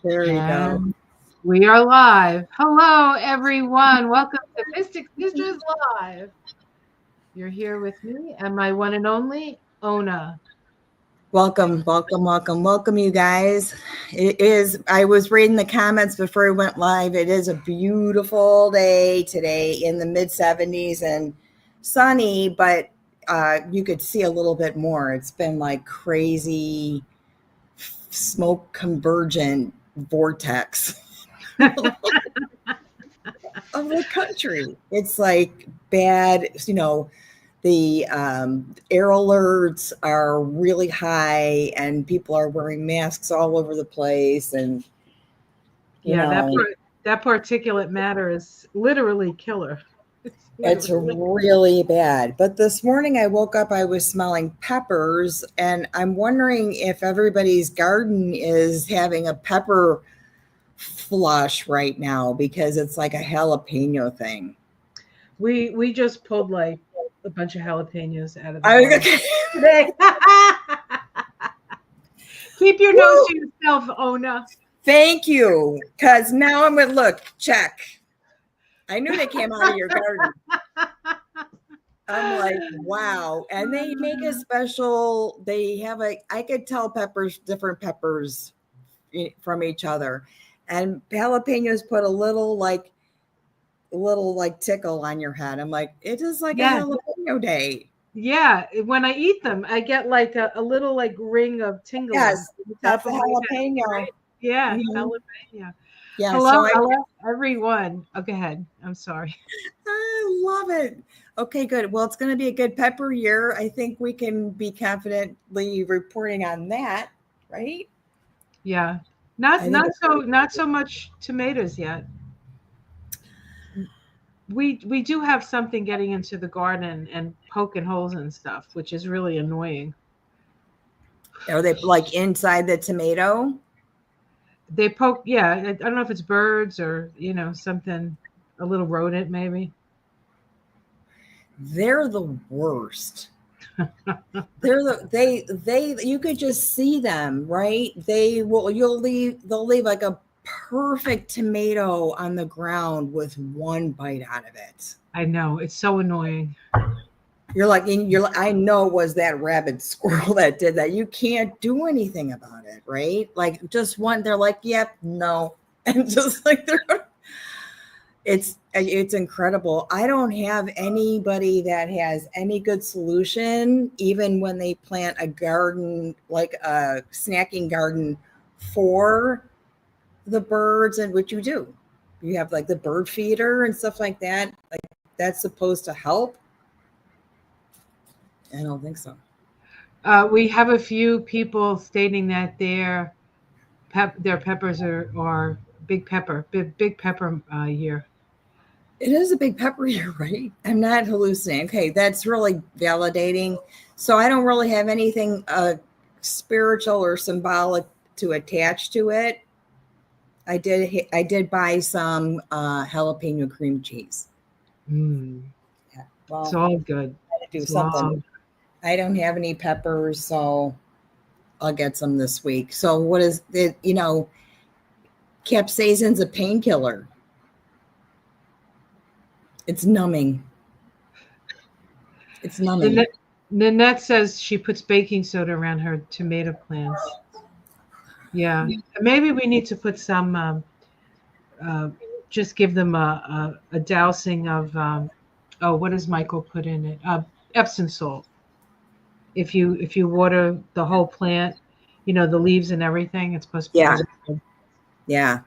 There you go. And we are live. Hello, everyone. Welcome to Mystic Sisters Live. You're here with me and my one and only Ona. Welcome, welcome, welcome, welcome, you guys. I was reading the comments before we went live. It is a beautiful day today in the mid 70s and sunny, but you could see a little bit more. It's been like crazy smoke convergent vortex of the country. It's like bad, the air alerts are really high and people are wearing masks all over the place. And, Yeah, that particulate matter is literally killer. it's really bad. But this morning I woke up, I was smelling peppers, and I'm wondering if everybody's garden is having a pepper flush right now because it's like a jalapeno thing. We just pulled like a bunch of jalapenos out of the garden today. Keep your nose to yourself, Ona. Thank you. Because now I'm going to look, check. I knew they came out of your garden. I'm like, wow. And they make a special, I could tell different peppers from each other. And jalapenos put a little tickle on your head. I'm like, it is like a jalapeno day. Yeah, when I eat them, I get like a little like ring of tingling. Yes, that's a jalapeno. Right? Yeah, jalapeno. Yeah. Hello, everyone. Oh, go ahead. I'm sorry. I love it. Okay, good. Well, it's going to be a good pepper year. I think we can be confidently reporting on that, right? Yeah, not so much tomatoes yet. We do have something getting into the garden and poking holes and stuff, which is really annoying. Are they like inside the tomato? They poke, yeah. I don't know if it's birds or something, a little rodent maybe. They're the worst. You could just see them, right? They'll leave like a perfect tomato on the ground with one bite out of it. I know, it's so annoying. You're like, I know it was that rabid squirrel that did that. You can't do anything about it, right? Like just one, they're like, yep, no. And just like it's incredible. I don't have anybody that has any good solution, even when they plant a garden, like a snacking garden for the birds, and what you do. You have like the bird feeder and stuff like that. Like that's supposed to help. I don't think so. We have a few people stating that their peppers are big pepper year. It is a big pepper year, right? I'm not hallucinating. Okay, that's really validating. So I don't really have anything spiritual or symbolic to attach to it. I did buy some jalapeno cream cheese. Yeah, well, it's all good. I had to do something. I don't have any peppers, so I'll get some this week. So what is it? Capsaicin's a painkiller. It's numbing. It's numbing. Nanette says she puts baking soda around her tomato plants. Yeah, maybe we need to put some. Just give them a dousing of. What does Michael put in it? Epsom salt. If you water the whole plant, the leaves and everything, it's supposed to be. Yeah.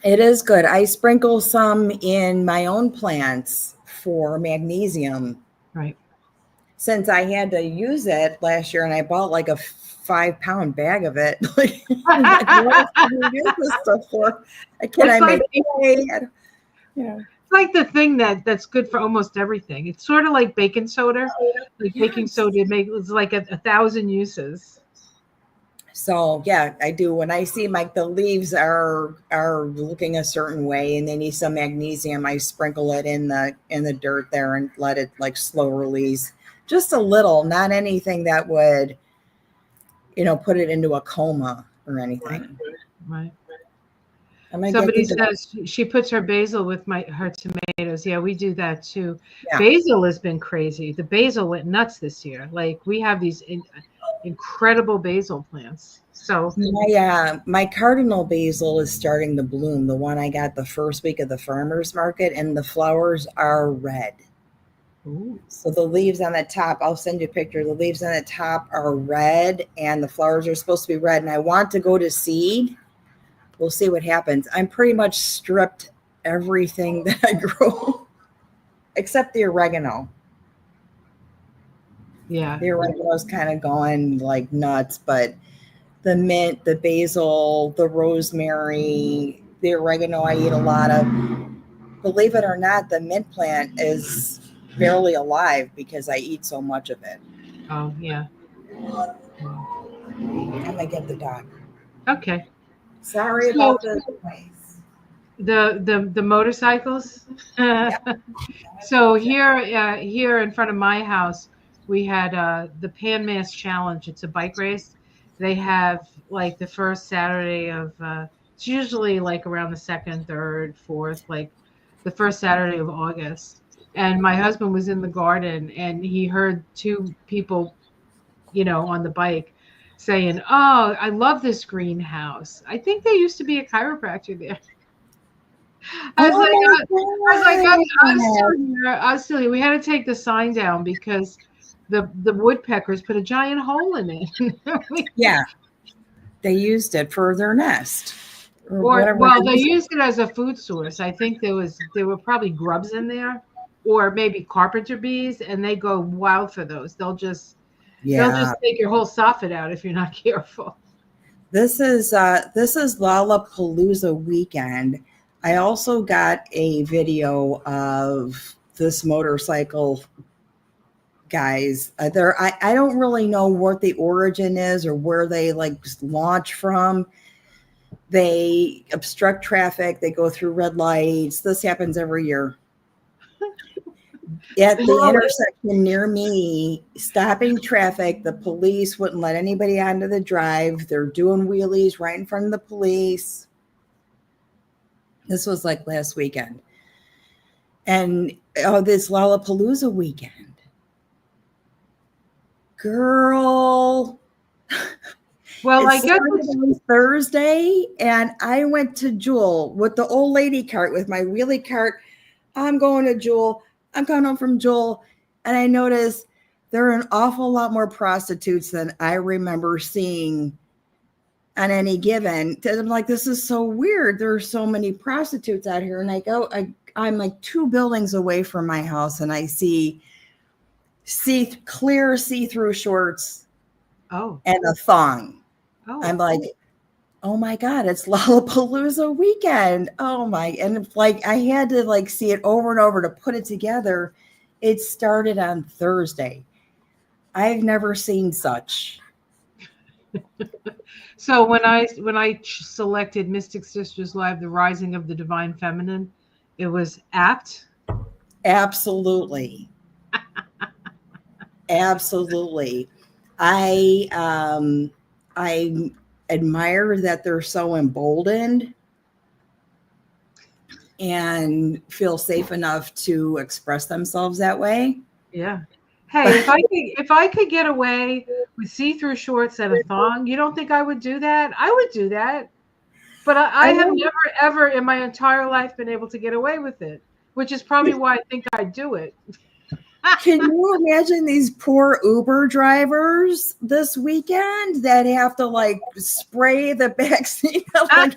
It is good. I sprinkle some in my own plants for magnesium. Right. Since I had to use it last year and I bought like a 5-pound bag of it. What do you use this stuff for? Can I make it? It's like the thing that's good for almost everything. It's sort of like baking soda. Like baking soda it's like a 1,000 uses. So yeah, I do. When I see like the leaves are looking a certain way and they need some magnesium, I sprinkle it in the dirt there and let it like slow release. Just a little, not anything that would, put it into a coma. or anything. Right. I might get Somebody the dog. says she puts her basil with her tomatoes. Yeah, we do that too. Yeah. Basil has been crazy. The basil went nuts this year. Like we have these incredible basil plants. So My cardinal basil is starting to bloom. The one I got the first week of the farmers market, and the flowers are red. ooh, So the leaves on the top, I'll send you a picture. The leaves on the top are red, and the flowers are supposed to be red. And I want to go to seed. We'll see what happens. I'm pretty much stripped everything that I grow, except the oregano. yeah. The oregano's kind of going like nuts, but the mint, the basil, the rosemary, the oregano I eat a lot of. Believe it or not, the mint plant is barely alive because I eat so much of it. Oh, yeah. I'm gonna get the dog. Okay. Sorry So about the noise. the motorcycles. Yeah. So here in front of my house, we had the Pan Mass Challenge. It's a bike race. They have like the first Saturday of it's usually like around the second, third, fourth, like the first Saturday of August. And my husband was in the garden and he heard two people, on the bike saying, "Oh, I love this greenhouse. I think there used to be a chiropractor there." I was like, Oh I was like, I'm still my here. I'm still here. We had to take the sign down because the woodpeckers put a giant hole in it. Yeah, they used it for their nest or Or whatever well, they they used it. used it as a food source. I think there were probably grubs in there, or maybe carpenter bees, and they go wild for those. They'll Yeah, just take your whole soffit out if you're not careful. this is Lollapalooza weekend. I also got a video of this motorcycle guys. I don't really know what the origin is or where they like launch from. They obstruct traffic. They go through red lights. This happens every year. At the Well, intersection near me, stopping traffic, the police wouldn't let anybody onto the drive. They're doing wheelies right in front of the police. This was like last weekend. And this Lollapalooza weekend. Girl, well, it I guess started on Thursday, and I went to Jewel with the old lady cart with my wheelie cart. I'm going to Jewel. I'm coming home from Jewel, and I noticed there are an awful lot more prostitutes than I remember seeing on any given. I'm like, this is so weird. There are so many prostitutes out here, and I'm like 2 buildings away from my house, and I see clear see-through shorts oh and a thong. I'm oh like, oh my God, it's Lollapalooza weekend. Oh my, and like I had to like see it over and over to put it together. It started on Thursday. I've never seen such. So when I selected Mystic Sisters Live: The Rising of the Divine Feminine, it was apt. Absolutely. Absolutely. I admire that they're so emboldened and feel safe enough to express themselves that way. Yeah. Hey, if I could get away with see-through shorts and a thong, you don't think I would do that? I would do that. But I I have know. never ever in my entire life been able to get away with it, which is probably why I think I'd do it. Can you imagine these poor Uber drivers this weekend that have to like spray the backseat? Like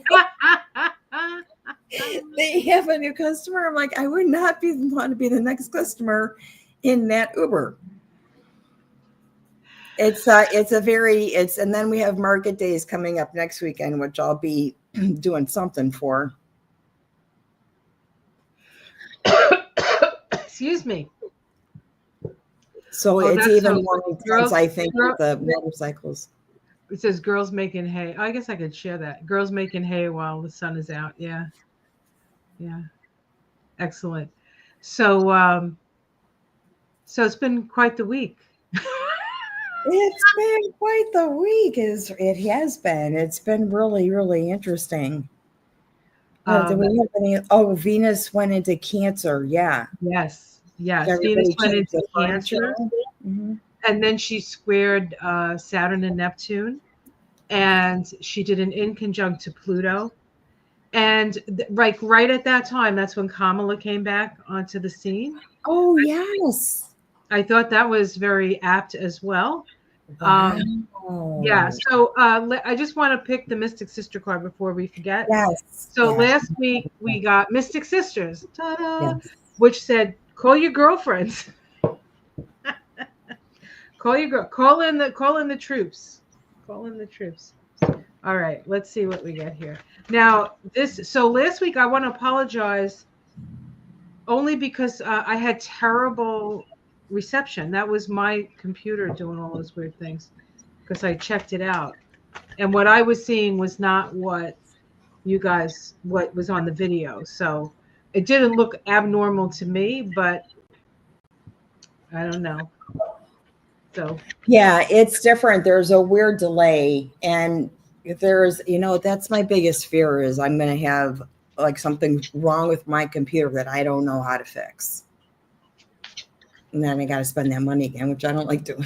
they have a new customer. I'm like, I would not want to be the next customer in that Uber. And then we have market days coming up next weekend, which I'll be doing something for. Excuse me. So Oh, it's that's even so more intense, girls. I think, Girl, with the motorcycles. it says girls making hay. I guess I could share that. Girls making hay while the sun is out. Yeah. Yeah. Excellent. So so it's been quite the week. It's been quite the week. It has been. It's been really, really interesting. Do we have any? Oh, Venus went into Cancer. Yeah. Yes. Venus Everybody went changed into the Cancer, furniture. Mm-hmm. and then she squared Saturn and Neptune, and she did an inconjunct to Pluto. And right at that time, that's when Kamala came back onto the scene. Oh, yes. I thought that was very apt as well. Yeah. Wow. So I just want to pick the Mystic Sister card before we forget. Yes. So Yes. last week we got Mystic Sisters, ta-da, Yes. which said, "Call your girlfriends, call in the troops, call in the troops." All right, let's see what we get here. Now so last week I want to apologize only because I had terrible reception. That was my computer doing all those weird things because I checked it out. And what I was seeing was not what was on the video. So it didn't look abnormal to me, but I don't know. So Yeah, it's different. There's a weird delay. And if there's, that's my biggest fear is I'm going to have like something wrong with my computer that I don't know how to fix. And then I got to spend that money again, which I don't like doing.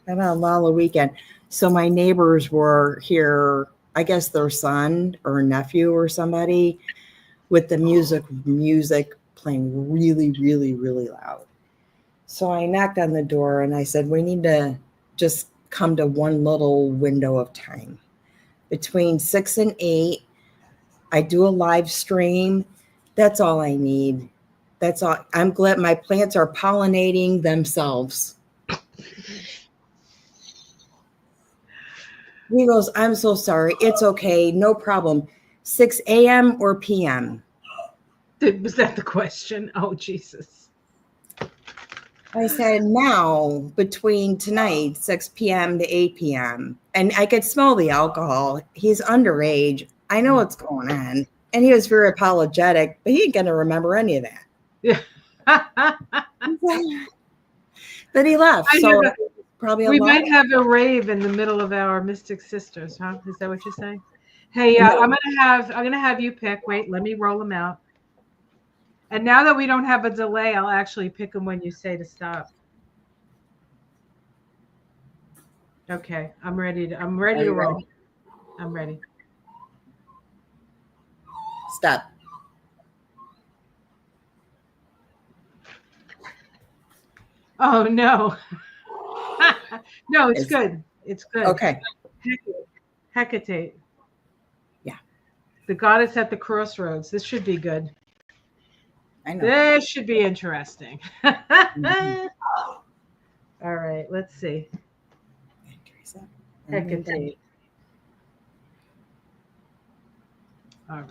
And on Lala weekend. So my neighbors were here, I guess their son or nephew or somebody with the music playing really, really, really loud. So I knocked on the door and I said, we need to just come to one little window of time. Between 6 and 8, I do a live stream. That's all I need. That's all. I'm glad my plants are pollinating themselves. He goes, I'm so sorry. It's okay. No problem. 6 a.m. or p.m.? Was that the question? Oh, Jesus. I said, now between tonight, 6 p.m. to 8 p.m. And I could smell the alcohol. He's underage. I know what's going on. And he was very apologetic, but he ain't going to remember any of that. Yeah. But he left. So probably we might have a rave in the middle of our Mystic Sisters, huh? Is that what you're saying? Hey, No. I'm gonna have you pick. Wait, let me roll them out. And now that we don't have a delay, I'll actually pick them when you say to stop. Okay, I'm ready to roll. Ready? I'm ready. Stop. Oh no. No, it's good. It's good. Okay. Hecate. Yeah. The goddess at the crossroads. This should be good. I know. This should be interesting. Mm-hmm. All right, let's see. Hecate. All right.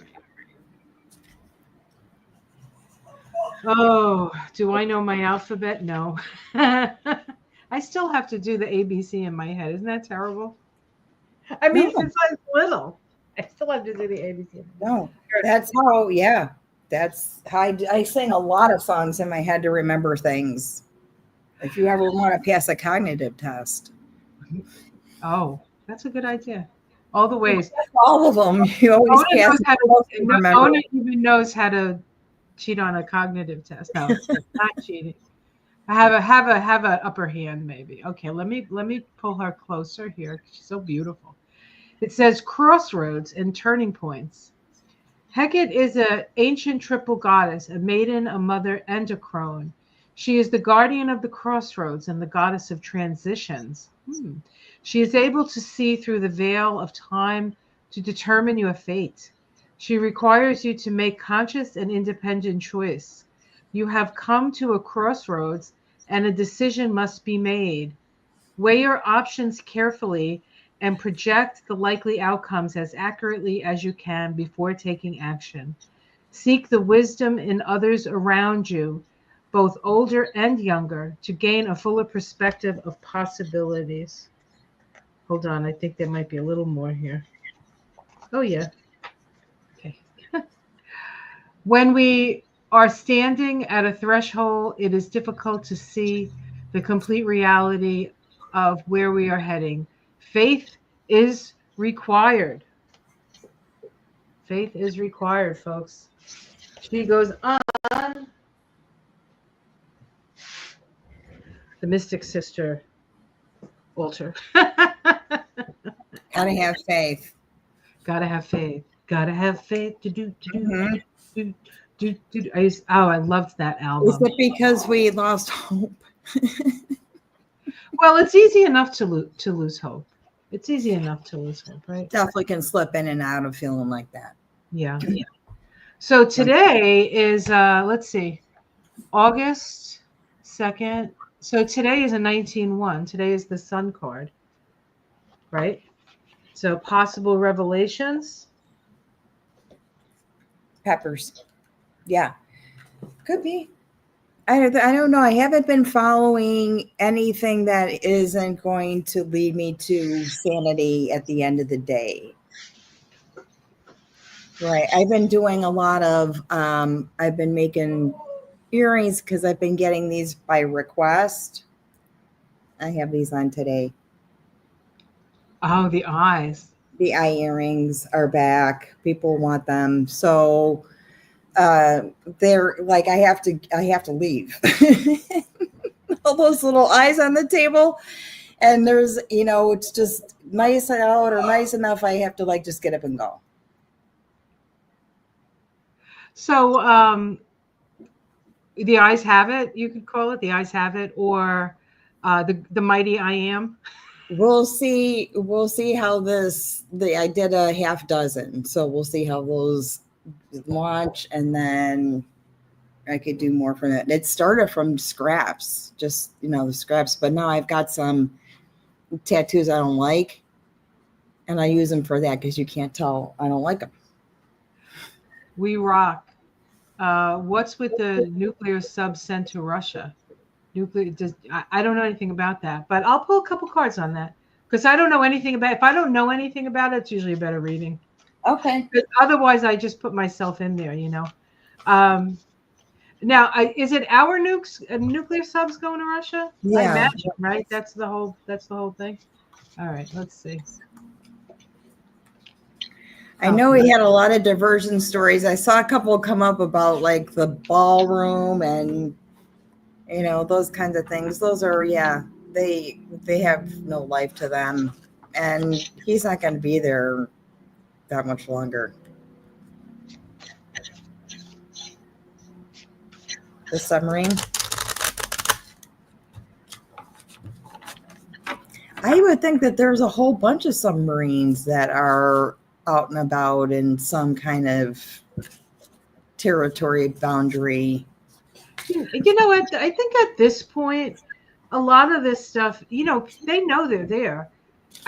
Oh, do I know my alphabet? No. I still have to do the ABC in my head. Isn't that terrible? I mean, since I was little, I still have to do the ABC. No, that's how, yeah. That's how I sing a lot of songs in my head to remember things. If you ever want to pass a cognitive test. Oh, that's a good idea. All the ways. All of them. You always pass. Ona even knows how to cheat on a cognitive test. No, not cheating. I have an upper hand, maybe. Okay, let me pull her closer here. She's so beautiful. It says crossroads and turning points. Hecate is an ancient triple goddess, a maiden, a mother, and a crone. She is the guardian of the crossroads and the goddess of transitions. She is able to see through the veil of time to determine your fate. She requires you to make conscious and independent choice. You have come to a crossroads and a decision must be made. Weigh your options carefully and project the likely outcomes as accurately as you can before taking action. Seek the wisdom in others around you, both older and younger, to gain a fuller perspective of possibilities. Hold on, I think there might be a little more here. Oh, yeah. Okay. When we are standing at a threshold. It is difficult to see the complete reality of where we are heading. Faith is required. Faith is required, folks. She goes on. The Mystic Sister altar. Gotta have faith. Gotta have faith. Gotta have faith to do to do Mhm. to do. I loved that Is album. it because we lost hope? Well, it's easy enough to lose hope. It's easy enough to lose hope, right? Definitely can slip in and out of feeling like that. Yeah. So today is let's see, August 2nd. So today is a 19-1. Today is the Sun card, right? So possible revelations. Peppers. Yeah. Could be. I don't know. I haven't been following anything that isn't going to lead me to sanity at the end of the day. Right. I've been doing a lot of, I've been making earrings because I've been getting these by request. I have these on today. Oh, the eyes. The eye earrings are back. People want them. So they're like I have to leave. All those little eyes on the table. And there's, it's just nice out or nice enough. I have to like just get up and go. So the eyes have it, you could call it the eyes have it, or the mighty I am. We'll see. We'll see how I did a half dozen. So we'll see how those launch, and then I could do more from it. It started from scraps, just, the scraps, but now I've got some tattoos I don't like, and I use them for that because you can't tell I don't like them. We rock. What's with the nuclear sub sent to Russia? I don't know anything about that, but I'll pull a couple cards on that because I don't know anything about. If I don't know anything about it, it's usually a better reading. Okay. Otherwise, I just put myself in there, Now, is it our nuclear subs going to Russia? Yeah. I imagine, right? That's the whole thing. All right, let's see. I know we had a lot of diversion stories. I saw a couple come up about like the ballroom and those kinds of things. Those are, they have no life to them, and he's not going to be there that much longer. The submarine. I would think that there's a whole bunch of submarines that are out and about in some kind of territory boundary. You know what? I think at this point, a lot of this stuff, they know they're there.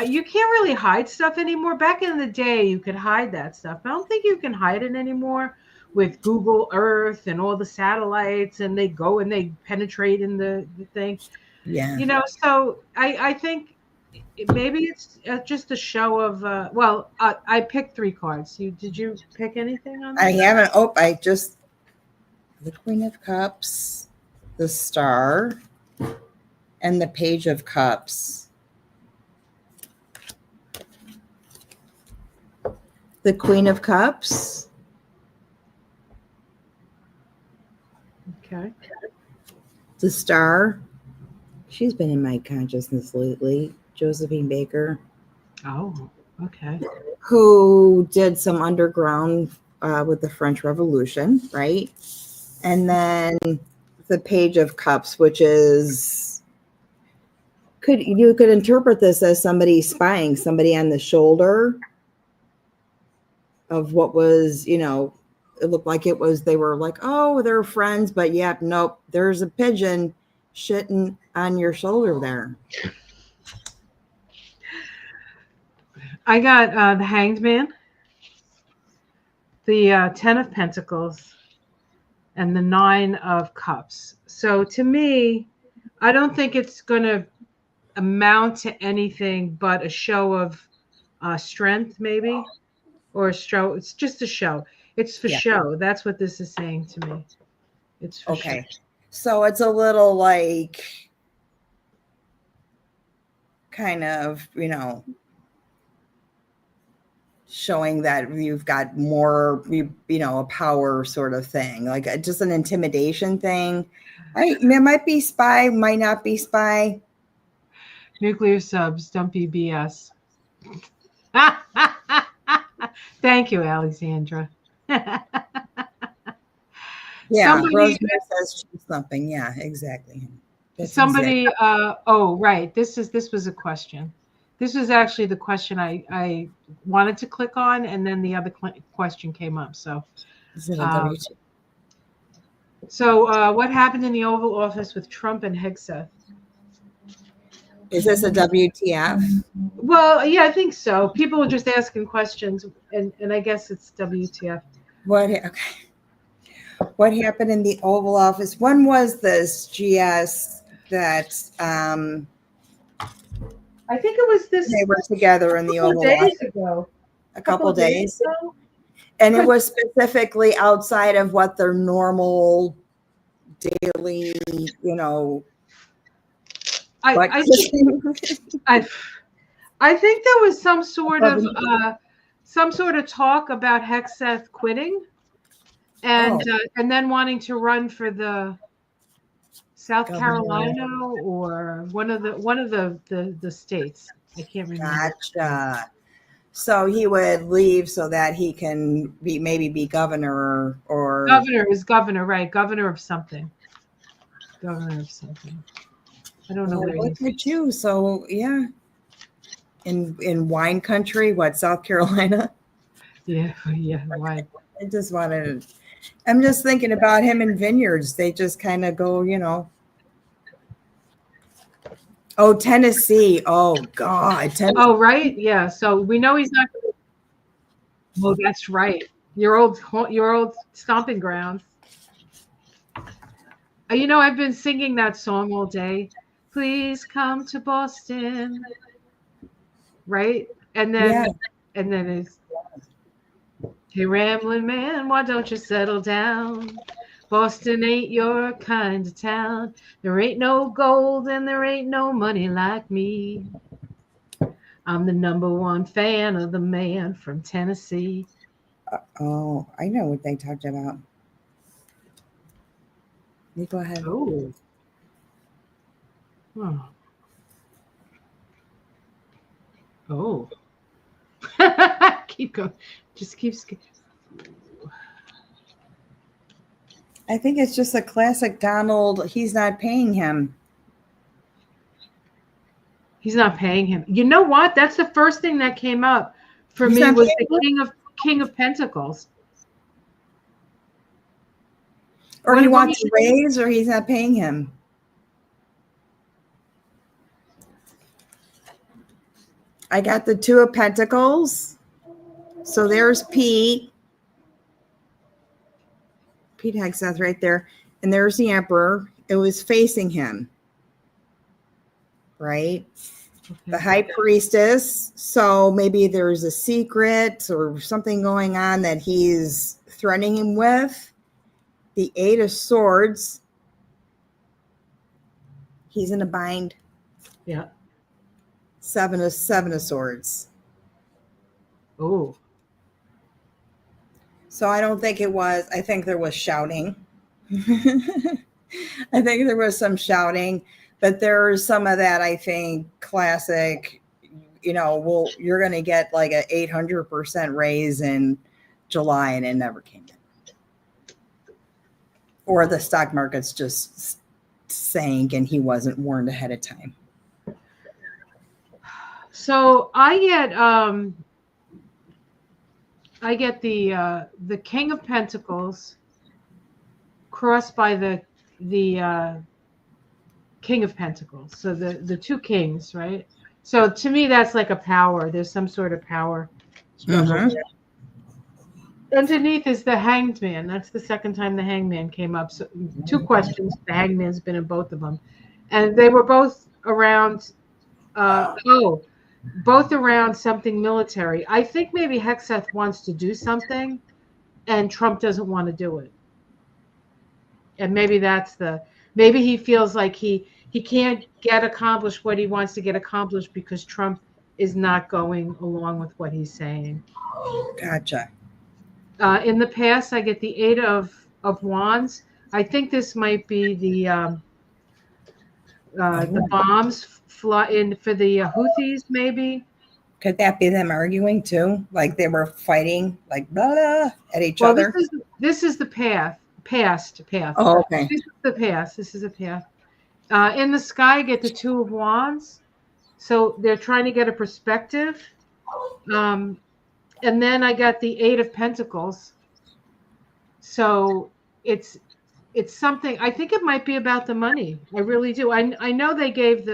You can't really hide stuff anymore. Back in the day, you could hide that stuff. I don't think you can hide it anymore with Google Earth and all the satellites, and they go and they penetrate in the thing. Yeah. So I think maybe it's just a show of, I picked 3 cards. Did you pick anything on that? I haven't. I just, the Queen of Cups, the Star, and the Page of Cups. The Queen of Cups. Okay. The Star. She's been in my consciousness lately. Josephine Baker. Oh, okay. Who did some underground with the French Revolution, right? And then the Page of Cups, which is, you could interpret this as somebody spying, somebody on the shoulder of what was, it looked like they were like, oh, they're friends, but yep, nope, there's a pigeon shitting on your shoulder there. I got the Hanged Man, the 10 of Pentacles, and the 9 of Cups. So to me, I don't think it's going to amount to anything but a show of strength, maybe, or a show. It's just a show. It's for show. That's what this is saying to me. It's for sure. Okay. So it's a little like kind of, showing that you've got more, a power sort of thing, like just an intimidation thing. It might be spy, might not be spy. Nuclear subs, don't be BS. Thank you, Alexandra. Yeah, Somebody, Rosemary says she's something. Yeah, exactly. That's somebody. exactly. Oh, right. This was a question. This was actually the question I wanted to click on, and then the other question came up. So, Is it a um, W2? what happened in the Oval Office with Trump and Hegseth? Is this a WTF? Well, yeah, I think so. People are just asking questions, and I guess it's WTF. Okay. What happened in the Oval Office? When was this GS that I think it was this they were together in the couple of Oval Office? days ago. A couple Of days days. ago. And it was specifically outside of what their normal daily, I I think there was some sort of talk about Hegseth quitting and then wanting to run for the South Carolina or one of the states. I can't remember. Gotcha. So he would leave so that he can maybe be governor or Governor, right? Governor of something. Governor of something. I don't know where look he's. at you. So yeah. In wine country, what, South Carolina? Yeah, why? I just wanted I'm just thinking about him in vineyards. They just kind of go, Oh, Tennessee. Oh God. Tennessee. Oh, right. Yeah. So we know he's not. Well, that's right. Your old stomping grounds. I've been singing that song all day. Please come to Boston. Right? And then it's, hey, rambling man, why don't you settle down? Boston ain't your kind of town. There ain't no gold and there ain't no money like me. I'm the #1 fan of the man from Tennessee. Oh, I know what they talked about. You go ahead. Oh. Oh. Keep going. Just keep. I think it's just a classic Donald. He's not paying him. He's not paying him. You know what? That's the first thing that came up for me was the King of Pentacles. Or he wants to raise, or he's not paying him. I got the 2 of Pentacles. So there's Pete Hegseth right there. And there's the Emperor. It was facing him. Right? Okay. The High Priestess. So maybe there's a secret or something going on that he's threatening him with. The 8 of Swords. He's in a bind. Yeah. 7 of Swords. Oh. So I don't think it was. I think there was shouting. I think there was some shouting, but there's some of that, I think, classic, you're going to get like an 800% raise in July, and it never came in. Or the stock market's just sank and he wasn't warned ahead of time. So I get the King of Pentacles crossed by the King of Pentacles. So the 2 kings, right? So to me, that's like a power. There's some sort of power struggle. Mm-hmm. Underneath is the Hanged Man. That's the second time the Hanged Man came up. So 2 questions. The Hanged Man's been in both of them, and they were both around. Both around something military. I think maybe Hegseth wants to do something, and Trump doesn't want to do it. And maybe he feels like he can't get accomplished what he wants to get accomplished because Trump is not going along with what he's saying. Gotcha. In the past, I get the Eight of Wands. I think this might be the Oh, bombs fly in for the Houthis, maybe. could that be them arguing too? Like they were fighting, like blah, blah, at each Well, other? this is the path. Oh, okay. This is the path. This is a path. In the sky, I get the Two of Wands. So they're trying to get a perspective. Um, and then I got the Eight of Pentacles. So it's something. I think it might be about the money. I really do. I know they gave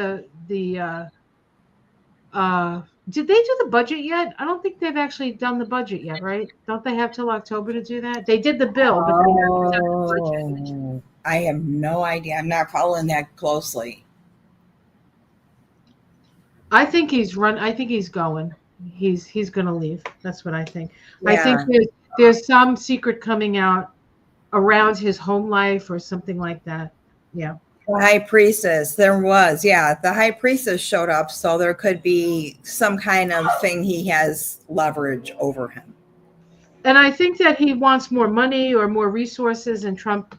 did they do the budget yet? I don't think they've actually done the budget yet, right? Don't they have till October to do that? They did the bill, but they haven't done the budget. Oh, I have no idea. I'm not following that closely. I think I think he's going. He's going to leave. That's what I think. I think Yeah. there's some secret coming out around his home life or something like that. Yeah. The high priestess, there was, yeah, the high priestess showed up, so there could be some kind of thing he has leverage over him. And I think that he wants more money or more resources, and Trump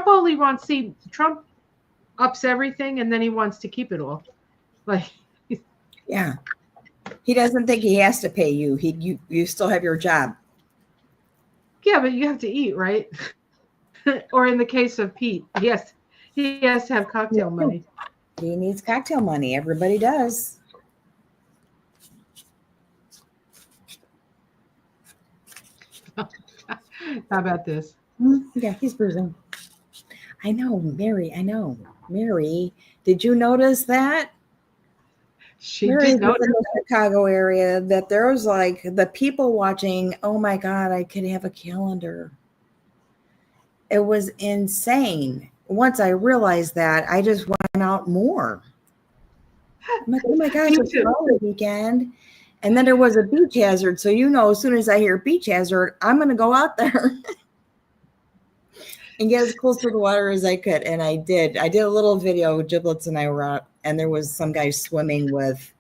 only wants Trump ups everything and then he wants to keep it all. Like Yeah. He doesn't think he has to pay you. You still have your job. yeah, but you have to eat, right? Or in the case of Pete, yes, he has to have cocktail money. He needs cocktail money. Everybody does. How about this? Yeah, he's bruising. I know, Mary. I know. Mary, did you notice that? Mary's in the Chicago area that there was like the people watching. Oh my God, I could have a calendar. It was insane. Once I realized that, I just went out more. I'm like, oh my gosh, it's holiday weekend. And then there was a beach hazard. So, as soon as I hear beach hazard, I'm going to go out there and get as close to the water as I could. And I did. I did a little video. Giblets and I were out, and there was some guy swimming with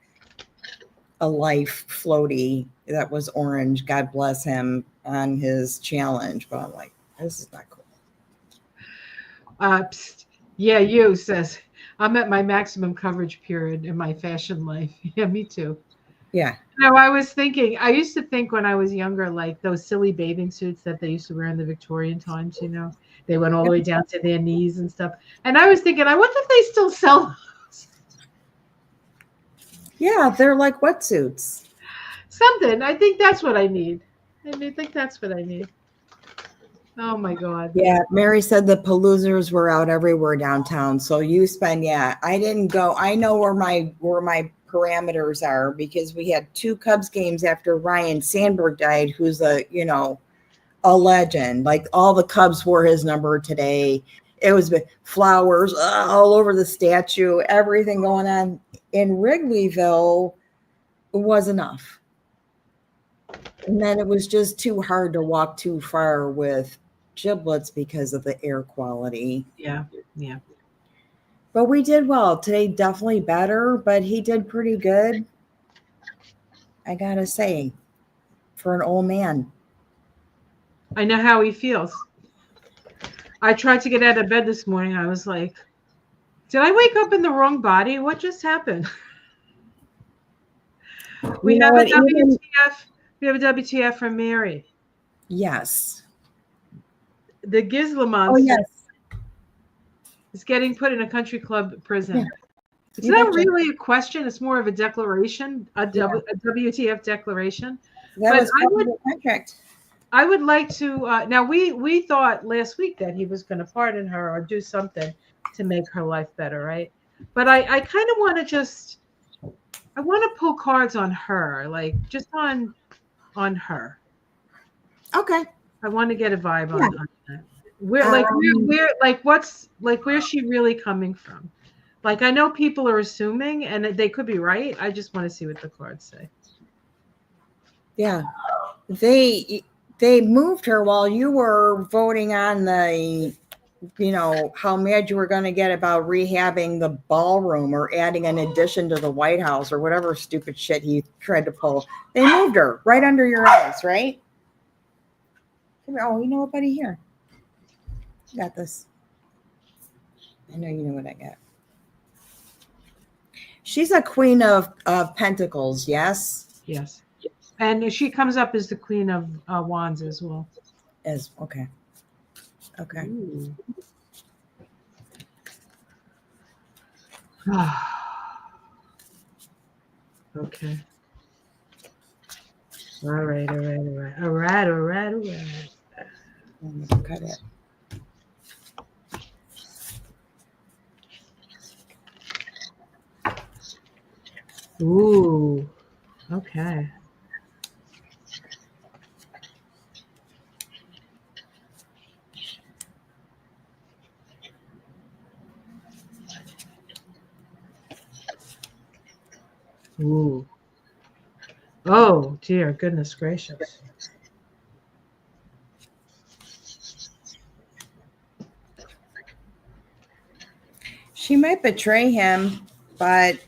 a life floaty that was orange. God bless him on his challenge. But I'm like, this is not cool. Yeah, you says I'm at my maximum coverage period in my fashion life. Yeah, me too. Yeah. I was thinking, I used to think when I was younger, like those silly bathing suits that they used to wear in the Victorian times, they went all the way down to their knees and stuff. And I was thinking, I wonder if they still sell those. Yeah, they're like wetsuits. Something. I think that's what I need. I think that's what I need. Oh my God. Yeah, Mary said the Paloozers were out everywhere downtown. So I didn't go. I know where my parameters are because we had 2 Cubs games after Ryan Sandberg died, who's a legend. Like all the Cubs wore his number today. It was flowers all over the statue, everything going on in Wrigleyville was enough. And then it was just too hard to walk too far with Giblets because of the air quality. Yeah. But we did well. Today definitely better, but he did pretty good. I gotta say, for an old man. I know how he feels. I tried to get out of bed this morning. I was like, did I wake up in the wrong body? What just happened? We have a WTF from Mary. Yes. The Gizlamans. Oh, yes. Is getting put in a country club prison. Yeah. It's not really a question. It's more of a declaration, a WTF declaration. That was part of the contract. I would like to. Now we thought last week that he was going to pardon her or do something to make her life better, right? But I kind of want to I want to pull cards on her, like just on her. Okay. I want to get a vibe on that. Where's she really coming from? Like I know people are assuming, and they could be right. I just want to see what the cards say. Yeah, they moved her while you were voting on the how mad you were going to get about rehabbing the ballroom or adding an addition to the White House or whatever stupid shit he tried to pull. They moved her right under your eyes, right? Oh, you know what, buddy? Here. You got this. I know you know what I got. She's a queen of pentacles, yes? Yes. And she comes up as the queen of wands as well. Okay. Okay. Ooh. Okay. All right. I'm gonna cut it. Ooh. Okay. Ooh. Oh, dear goodness gracious. She might betray him, but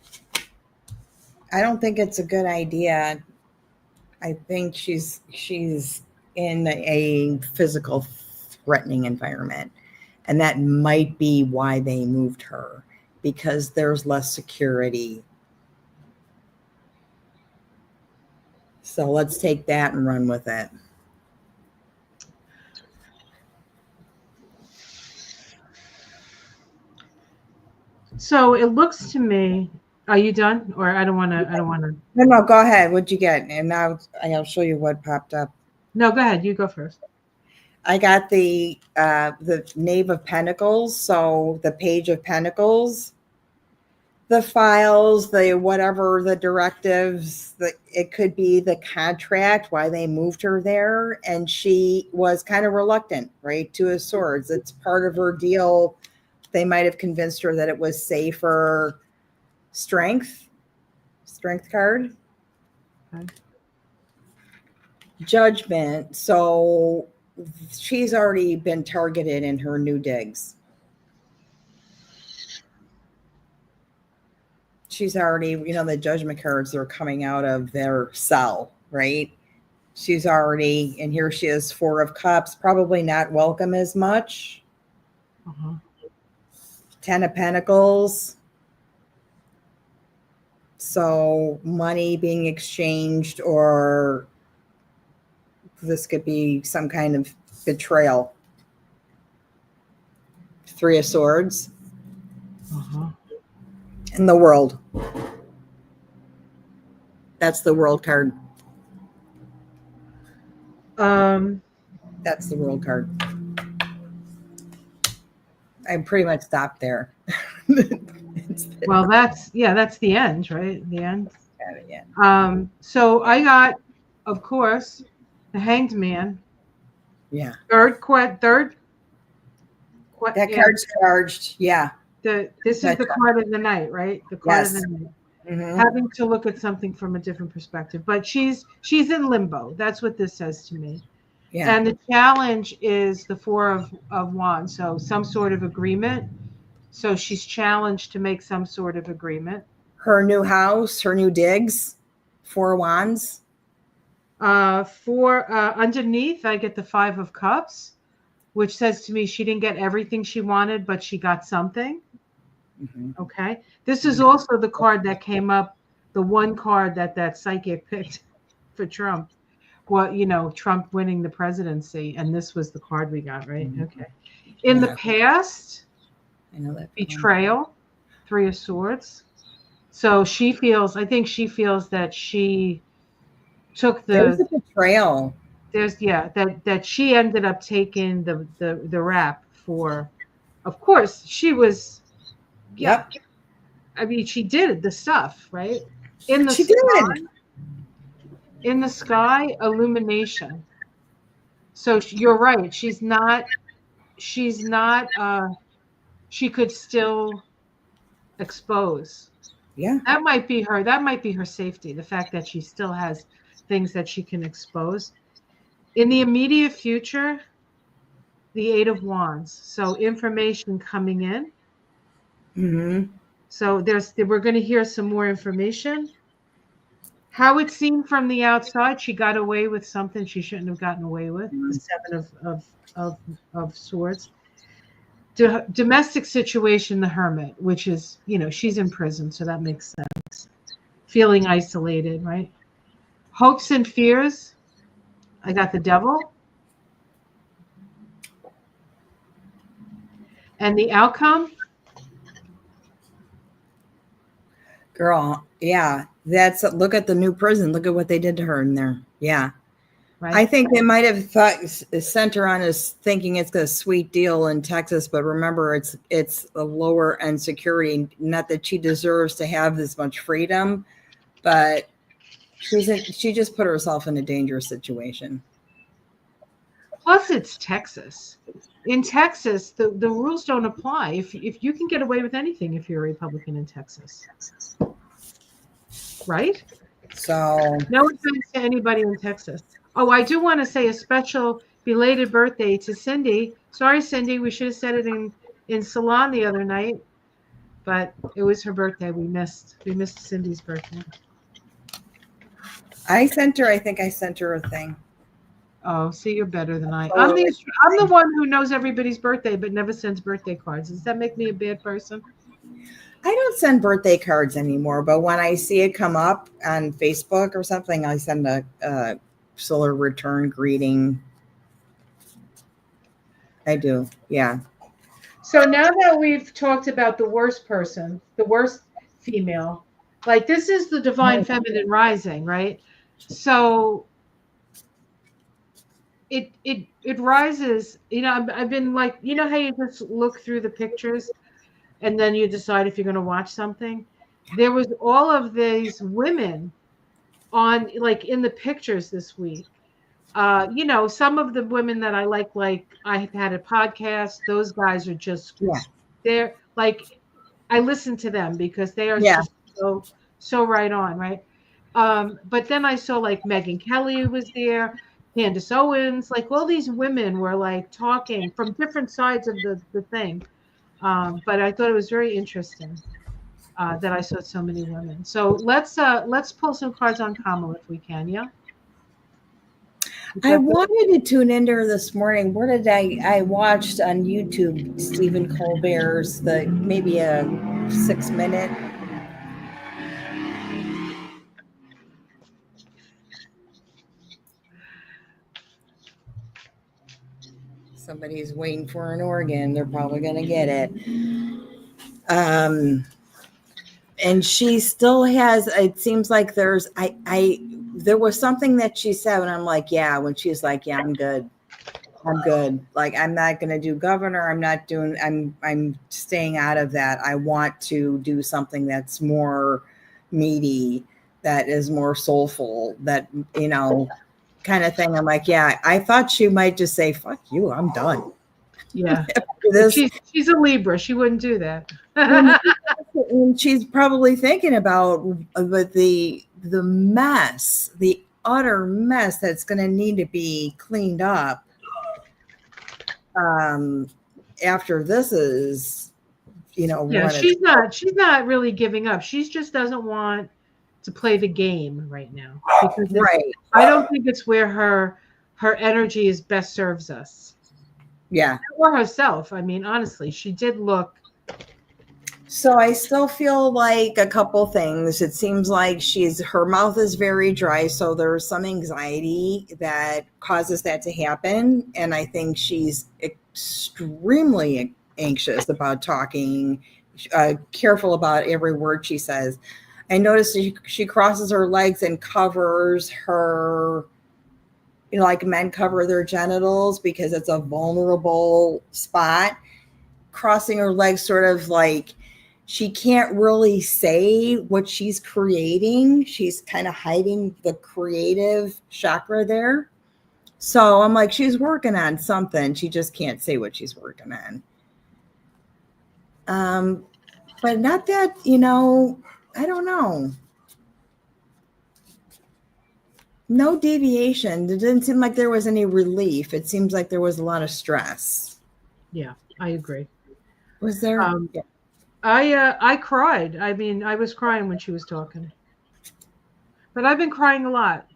I don't think it's a good idea. I think she's in a physical threatening environment. And that might be why they moved her, because there's less security. So let's take that and run with it. So it looks to me, are you done? Or I don't want to. No, go ahead. What'd you get? And now I'll show you what popped up. No, go ahead. You go first. I got the Knave of Pentacles. So the Page of Pentacles, the files, the whatever, the directives, it could be the contract, why they moved her there. And she was kind of reluctant, right? Two of Swords. It's part of her deal. They might have convinced her that it was safer. Strength card. Okay. Judgment. So she's already been targeted in her new digs. She's already, the judgment cards are coming out of their cell, right? She's already, and here she is, Four of Cups, probably not welcome as much. Uh-huh. 10 of Pentacles. So money being exchanged, or this could be some kind of betrayal. Three of Swords. Uh-huh. And the World. That's the World card. That's the World card. I pretty much stopped there. Well, that's the end, right? The end. Yeah. So I got, of course, the Hanged Man. Yeah. Third. That card's charged. Yeah. This is the card of the night, right? The card of the night. Mm-hmm. Having to look at something from a different perspective, but she's in limbo. That's what this says to me. Yeah. And the challenge is the Four of Wands. So some sort of agreement. So she's challenged to make some sort of agreement. Her new house, her new digs, Four Wands. Underneath, I get the Five of Cups, which says to me she didn't get everything she wanted, but she got something. Mm-hmm. Okay. This is also the card that came up, the one card that psychic picked for Trump. Well, Trump winning the presidency, and this was the card we got, right? Mm-hmm. Okay. In the past, I know that betrayal, Three of Swords. So I think she feels that she took there's a betrayal. That she ended up taking the rap for, of course, she was. Yeah. Yep. I mean, she did the stuff, right? In the sky, illumination. So you're right. She's not, she could still expose. Yeah. That might be her safety. The fact that she still has things that she can expose. In the immediate future, the Eight of Wands. So information coming in. Mm-hmm. So we're going to hear some more information. How it seemed from the outside, she got away with something she shouldn't have gotten away with. The Seven of Swords. Domestic situation, the Hermit, which is, she's in prison, so that makes sense. Feeling isolated, right? Hopes and fears. I got the Devil. And the outcome. Girl, yeah. Look at the new prison. Look at what they did to her in there. Yeah. Right. I think they might have sent her on as thinking it's a sweet deal in Texas, but remember, it's a lower end security. Not that she deserves to have this much freedom, but she just put herself in a dangerous situation. Plus, it's Texas. In Texas, the rules don't apply. If you can get away with anything if you're a Republican in Texas, right? So No offense to anybody in Texas. Oh, I do want to say a special belated birthday to Cindy. Sorry, Cindy, we should have said it in Salon the other night, but it was her birthday. We missed Cindy's birthday. I think I sent her a thing. Oh, see, you're better than I. I'm the one who knows everybody's birthday but never sends birthday cards. Does that make me a bad person? I don't send birthday cards anymore, but when I see it come up on Facebook or something, I send a solar return greeting. I do. Yeah. So now that we've talked about the worst person, the worst female, like this is the divine feminine rising, right? So it rises, I've been like, how you just look through the pictures and then you decide if you're going to watch something. There was all of these women on, like, in the pictures this week. Some of the women that I like I had a podcast. Those guys are just, they're like, I listen to them because they are just so right on, right? But then I saw like Megan Kelly was there, Candace Owens, like all these women were like talking from different sides of the thing. But I thought it was very interesting that I saw so many women. So let's pull some cards on Kamala if we can, yeah. I wanted to tune into her this morning. Where did I watched on YouTube Stephen Colbert's maybe a 6-minute. Somebody's waiting for an organ. They're probably going to get it. And she still has, it seems like there was something that she said, and I'm like, yeah, when she's like, yeah, I'm good. Like, I'm not going to do governor. I'm staying out of that. I want to do something that's more meaty, that is more soulful, that, kind of thing. I'm like, yeah, I thought she might just say, fuck you, I'm done. Yeah. She's a Libra. She wouldn't do that. And she's probably thinking about the mess, the utter mess that's going to need to be cleaned up after this is, she's not really giving up. She just doesn't want to play the game right now, because I don't think it's where her energy is best serves us. Yeah. Or herself. I mean, honestly, she did look. So I still feel like a couple things. It seems like her mouth is very dry. So there's some anxiety that causes that to happen. And I think she's extremely anxious about talking, careful about every word she says. I noticed she crosses her legs and covers her, like men cover their genitals because it's a vulnerable spot. Crossing her legs, sort of like she can't really say what she's creating. She's kind of hiding the creative chakra there. So I'm like, she's working on something. She just can't say what she's working on. But not that, I don't know. No deviation. It didn't seem like there was any relief. It seems like there was a lot of stress. Yeah, I agree. Was there? Um, Yeah. I cried. I mean, I was crying when she was talking, but I've been crying a lot.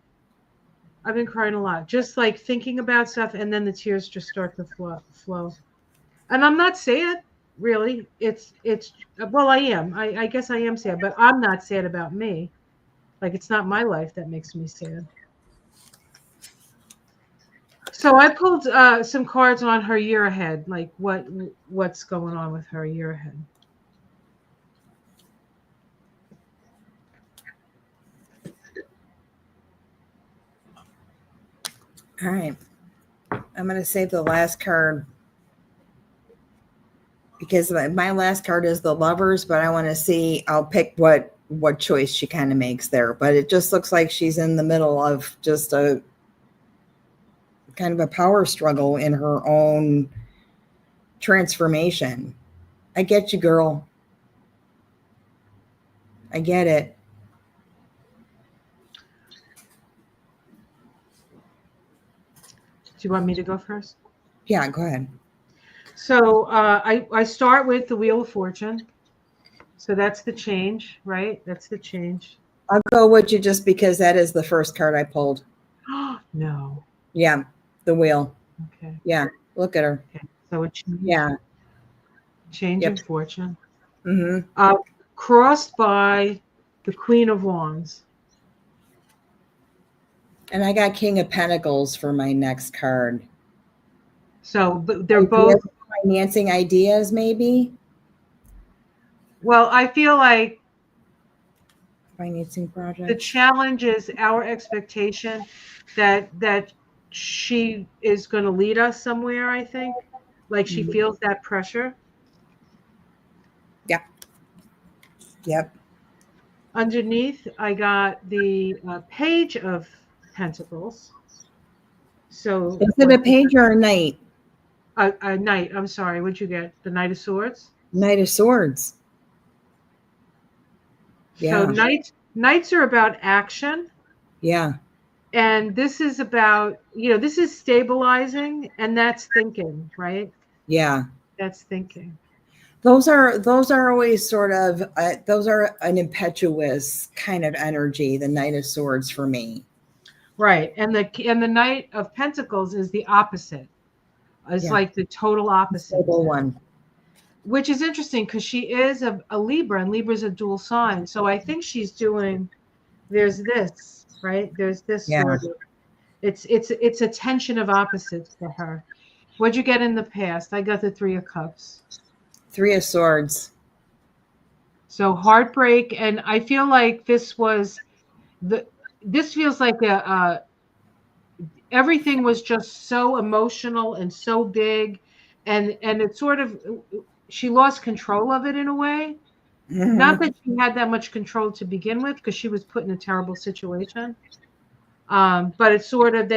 I've been crying a lot, just like thinking about stuff, and then the tears just start to flow. And I'm not sad, really. It's well, I am. I guess I am sad, but I'm not sad about me. Like it's not my life that makes me sad. So I pulled some cards on her year ahead, like what's going on with her year ahead. All right. I'm going to save the last card because my last card is the Lovers, but I want to see. I'll pick what choice she kind of makes there. But it just looks like she's in the middle of just a kind of a power struggle in her own transformation. I get you, girl. I get it. Do you want me to go first? Yeah, go ahead. So I start with the Wheel of Fortune. So that's the change, right? That's the change. I'll go with you just because that is the first card I pulled. No. Yeah, the wheel. Okay. Yeah, look at her. Okay. So a change, Yeah. change Yep. in fortune. Mm-hmm. Crossed by the Queen of Wands. And I got King of Pentacles for my next card. So they're both Financing ideas, maybe. well, I feel like Financing the projects. challenge is our expectation that she is going to lead us somewhere, I think. Like she feels that pressure. Yep. Yep. Underneath, I got the Page of Pentacles. So Is it a page or a knight? a knight. I'm sorry. What'd you get? The Knight of Swords. Knight of Swords. So Yeah. knights are about action, Yeah. and this is about this is stabilizing, and that's thinking, right? Yeah. That's thinking. Those are always sort of those are an impetuous kind of energy. The Knight of Swords for me. Right. And the Knight of Pentacles is the opposite. It's Yeah. like the total opposite. Stable one. Which is interesting because she is a Libra, and Libra is a dual sign. So I think she's doing there's this, right? There's this Yeah. sort of it's a tension of opposites for her. What'd you get in the past? I got the Three of Cups. Three of Swords. So heartbreak, and I feel like this feels like everything was just so emotional and so big, and it sort of she lost control of it in a way. Not Mm-hmm. that she had that much control to begin with, because she was put in a terrible situation. But it's sort of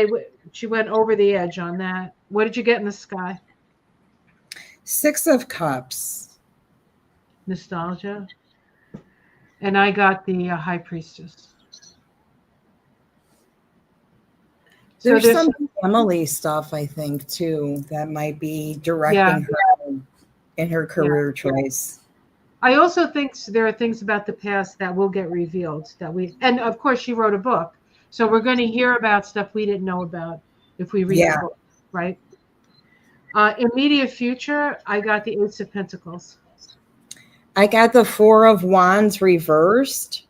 she went over the edge on that. What did you get in the sky? Six of Cups. Nostalgia. And I got the High Priestess. There's So some family stuff, I think, too, that might be yeah, directing her in her yeah. career choice. I also think there are things about the past that will get revealed and of course she wrote a book. So we're going to hear about stuff we didn't know about if we read the book, right? Immediate future, I got the Ace of Pentacles. I got the Four of Wands reversed.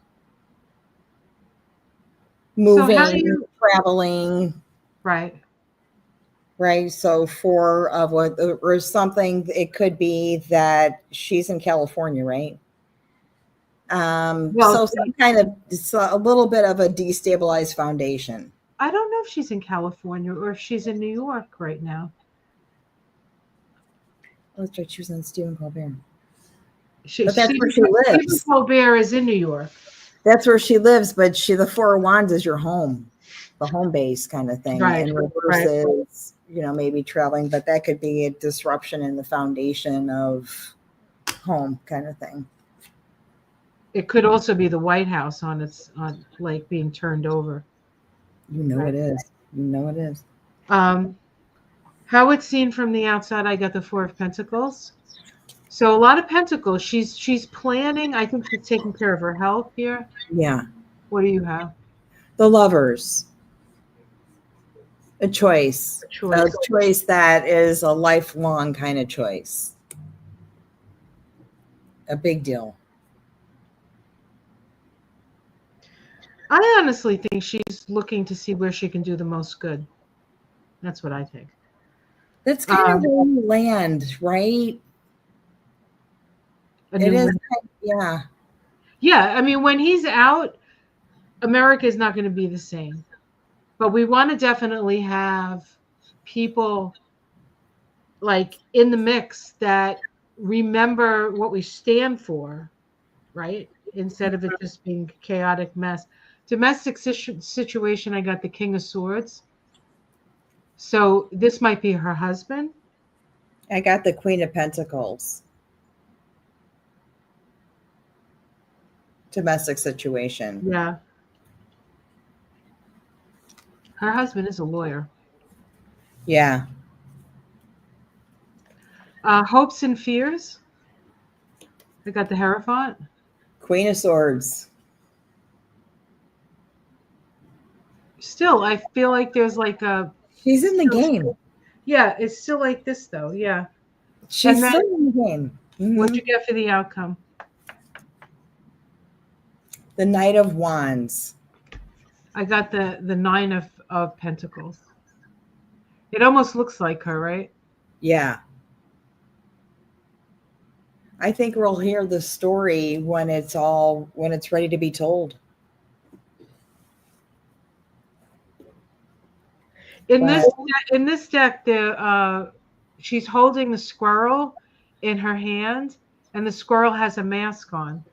Moving, So how do you traveling, right? right? So four of what or something, it could be that she's in California, right? Well, So some kind of it's a little bit of a destabilized foundation. I don't know if she's in California or if she's in New York right now. Let's try choosing Stephen Colbert. But that's where she lives. Stephen Colbert is in New York. That's where she lives, but the Four of Wands is your home, the home base kind of thing. Right. And reverse is, maybe traveling, but that could be a disruption in the foundation of home kind of thing. It could also be the White House on like being turned over. You know Right. it is. You know it is. How it's seen from the outside, I got the Four of Pentacles. So a lot of pentacles. She's planning. I think she's taking care of her health here. Yeah. What do you have? The Lovers. A choice. A A choice. choice that is a lifelong kind of choice. A big deal. I honestly think she's looking to see where she can do the most good. That's what I think. That's kind of where you land, right? A It new is. leader. Yeah. Yeah, I mean, when he's out, America is not going to be the same. But we want to definitely have people like in the mix that remember what we stand for, right? Instead of it just being a chaotic mess. Domestic situation, I got the King of Swords. So this might be her husband. I got the Queen of Pentacles. Domestic situation. Yeah. Her husband is a lawyer. Yeah. Hopes and fears. I got the Hierophant. Queen of Swords. Still, I feel like there's like a. She's in the game. Yeah, it's still like this though. Yeah. She's And then still in the game. what'd you get for the outcome? The Knight of Wands. I got the Nine of Pentacles. It almost looks like her, right? Yeah. I think we'll hear the story when it's ready to be told. In But this deck, she's holding the squirrel in her hand, and the squirrel has a mask on.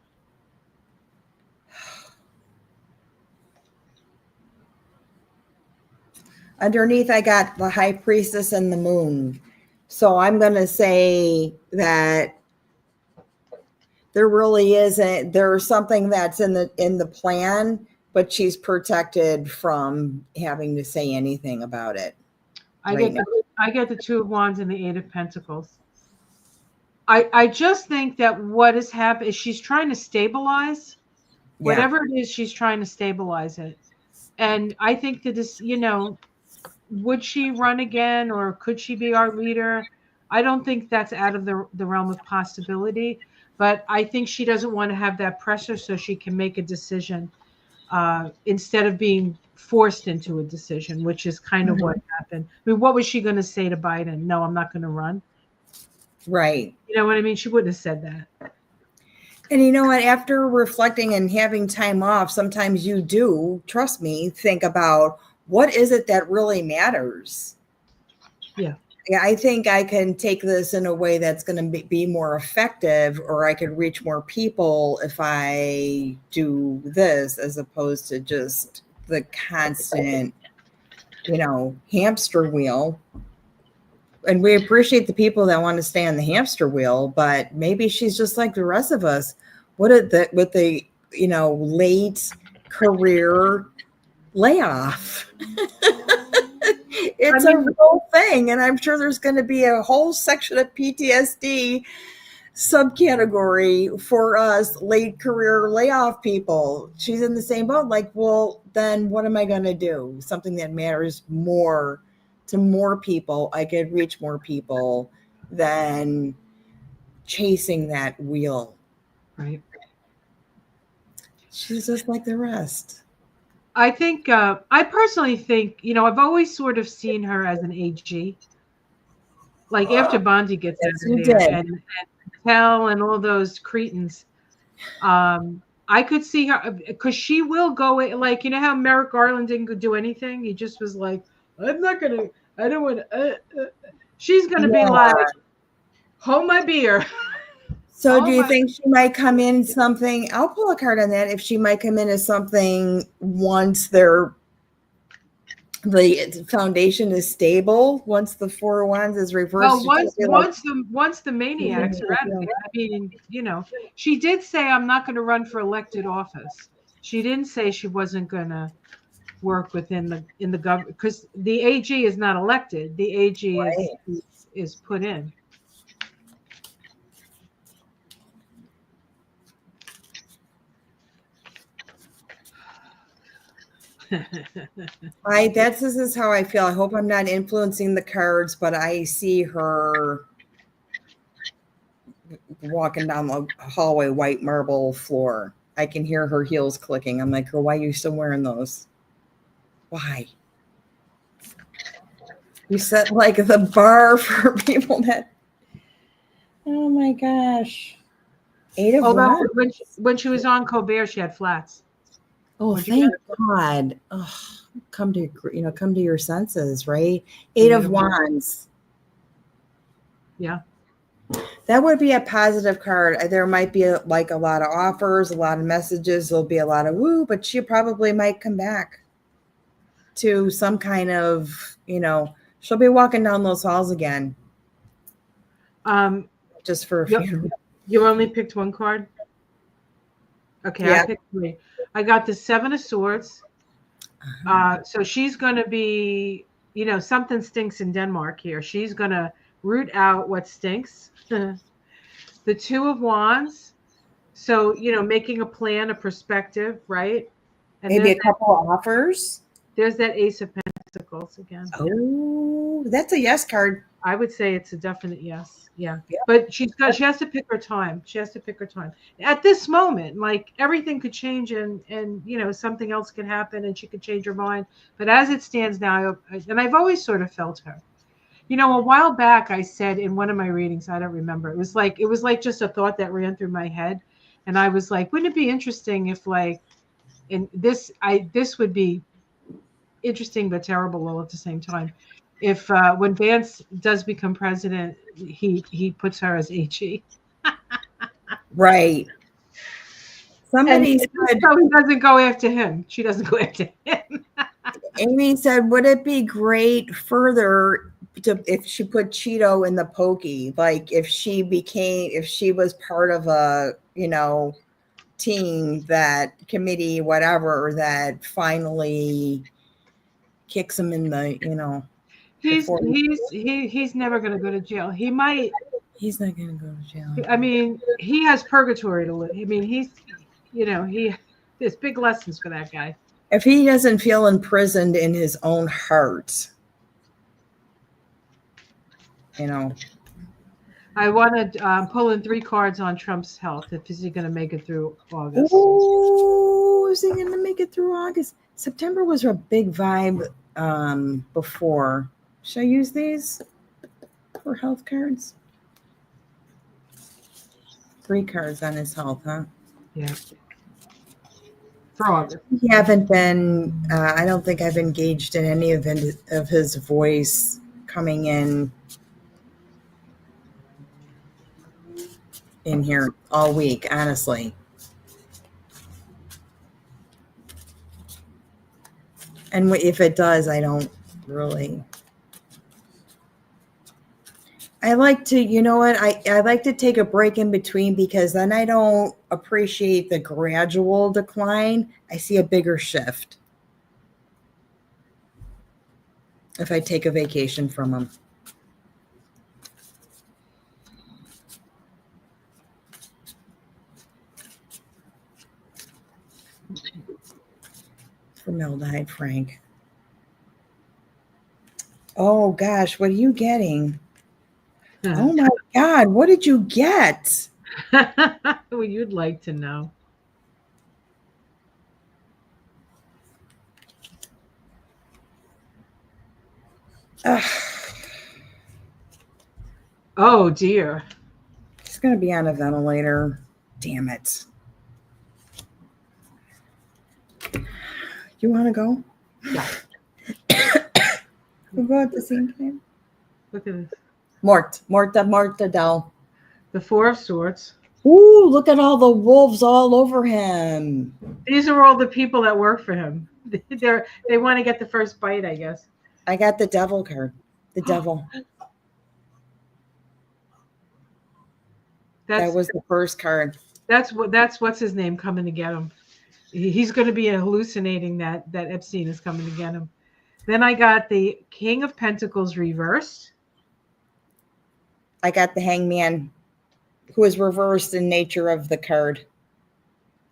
underneath, I got the High Priestess and the Moon. So I'm going to say that there really isn't. There's something that's in the plan, but she's protected from having to say anything about it. I get the Two of Wands and the Eight of Pentacles. I just think that what has happened is she's trying to stabilize whatever it is. She's trying to stabilize it, and I think that this, would she run again or could she be our leader? I don't think that's out of the realm of possibility, but I think she doesn't want to have that pressure so she can make a decision instead of being forced into a decision, which is kind of what happened. I mean, what was she going to say to Biden? No, I'm not going to run. Right. You know what I mean? She wouldn't have said that. And you know what? After reflecting and having time off, sometimes you do, trust me, think about what is it that really matters? Yeah. Yeah, I think I can take this in a way that's going to be more effective, or I could reach more people if I do this as opposed to just the constant, hamster wheel. And we appreciate the people that want to stay on the hamster wheel, but maybe she's just like the rest of us. With the late career layoff. It's a real thing, and I'm sure there's going to be a whole section of PTSD subcategory for us late career layoff people. She's in the same boat. Like, well, then what am I going to do? Something that matters more to more people. I could reach more people than chasing that wheel. Right. She's just like the rest. I think, I personally think, I've always sort of seen her as an AG. Like after Bondi gets out of there and Cal and all those cretins, I could see her because she will go like, how Merrick Garland didn't do anything. He just was like, I don't want to. She's going to be like, hold my beer. So do you think she might come in something? I'll pull a card on that. If she might come in as something once the foundation is stable, once the Four of Wands is reversed. Well, once the maniacs are out of it. I mean, she did say I'm not going to run for elected office. She didn't say she wasn't going to work within the government, because the AG is not elected. The AG Right. is put in. This is how I feel. I hope I'm not influencing the cards, but I see her walking down the hallway, white marble floor. I can hear her heels clicking. I'm like, girl, why are you still wearing those? Why? You set like the bar for people that. Oh my gosh. Eight of Although Wands. when she was on Colbert, she had flats. Oh, thank God. Oh, come to your senses, right? Eight of Wands. Yeah. That would be a positive card. There might be like a lot of offers, a lot of messages. There'll be a lot of woo, but she probably might come back to some kind of, she'll be walking down those halls again. Just for a few. You only picked one card? Okay, yeah. I picked 3. I got the 7 of Swords. So she's going to be, something stinks in Denmark here. She's going to root out what stinks. The 2 of Wands. So, making a plan, a perspective, right? And maybe a couple of offers. There's that Ace of Pentacles again. Oh, that's a yes card. I would say it's a definite yes. Yeah. But she has to pick her time. She has to pick her time. At this moment, like everything could change and something else could happen and she could change her mind. But as it stands now, and I've always sort of felt her. A while back I said in one of my readings, I don't remember. It was like just a thought that ran through my head. And I was like, wouldn't it be interesting if this would be interesting but terrible all at the same time. If when Vance does become president, he puts her as HE. Right. Somebody said, so he doesn't go after him. She doesn't go after him. Amy said, would it be great further if she put Cheeto in the pokey? Like if she was part of a, team, that committee, whatever, that finally kicks him in the, he's never going to go to jail. He might. He's not going to go to jail. I mean, he has purgatory to live. I mean, there's big lessons for that guy. If he doesn't feel imprisoned in his own heart, I want to pull in 3 cards on Trump's health. Is he going to make it through August? Oh, is he going to make it through August? September was a big vibe before. Should I use these for health cards? 3 cards on his health, huh? Yeah. For August. We haven't been, I don't think I've engaged in any of his voice coming in here all week, honestly. And if it does, I don't really. I like to, I like to take a break in between, because then I don't appreciate the gradual decline. I see a bigger shift if I take a vacation from him. Formaldehyde, Frank. Oh gosh, what are you getting? Oh my God, what did you get? Well, you'd like to know. Oh dear. He's going to be on a ventilator. Damn it. You want to go? Yeah. We'll go at the same time. Look at this. Mortadell. The 4 of Swords. Ooh, look at all the wolves all over him. These are all the people that work for him. They want to get the first bite, I guess. I got the devil card. The devil. That was the first card. That's what's his name coming to get him. He's going to be hallucinating that Epstein is coming to get him. Then I got the King of Pentacles reversed. I got the Hangman, who is reversed in nature of the card,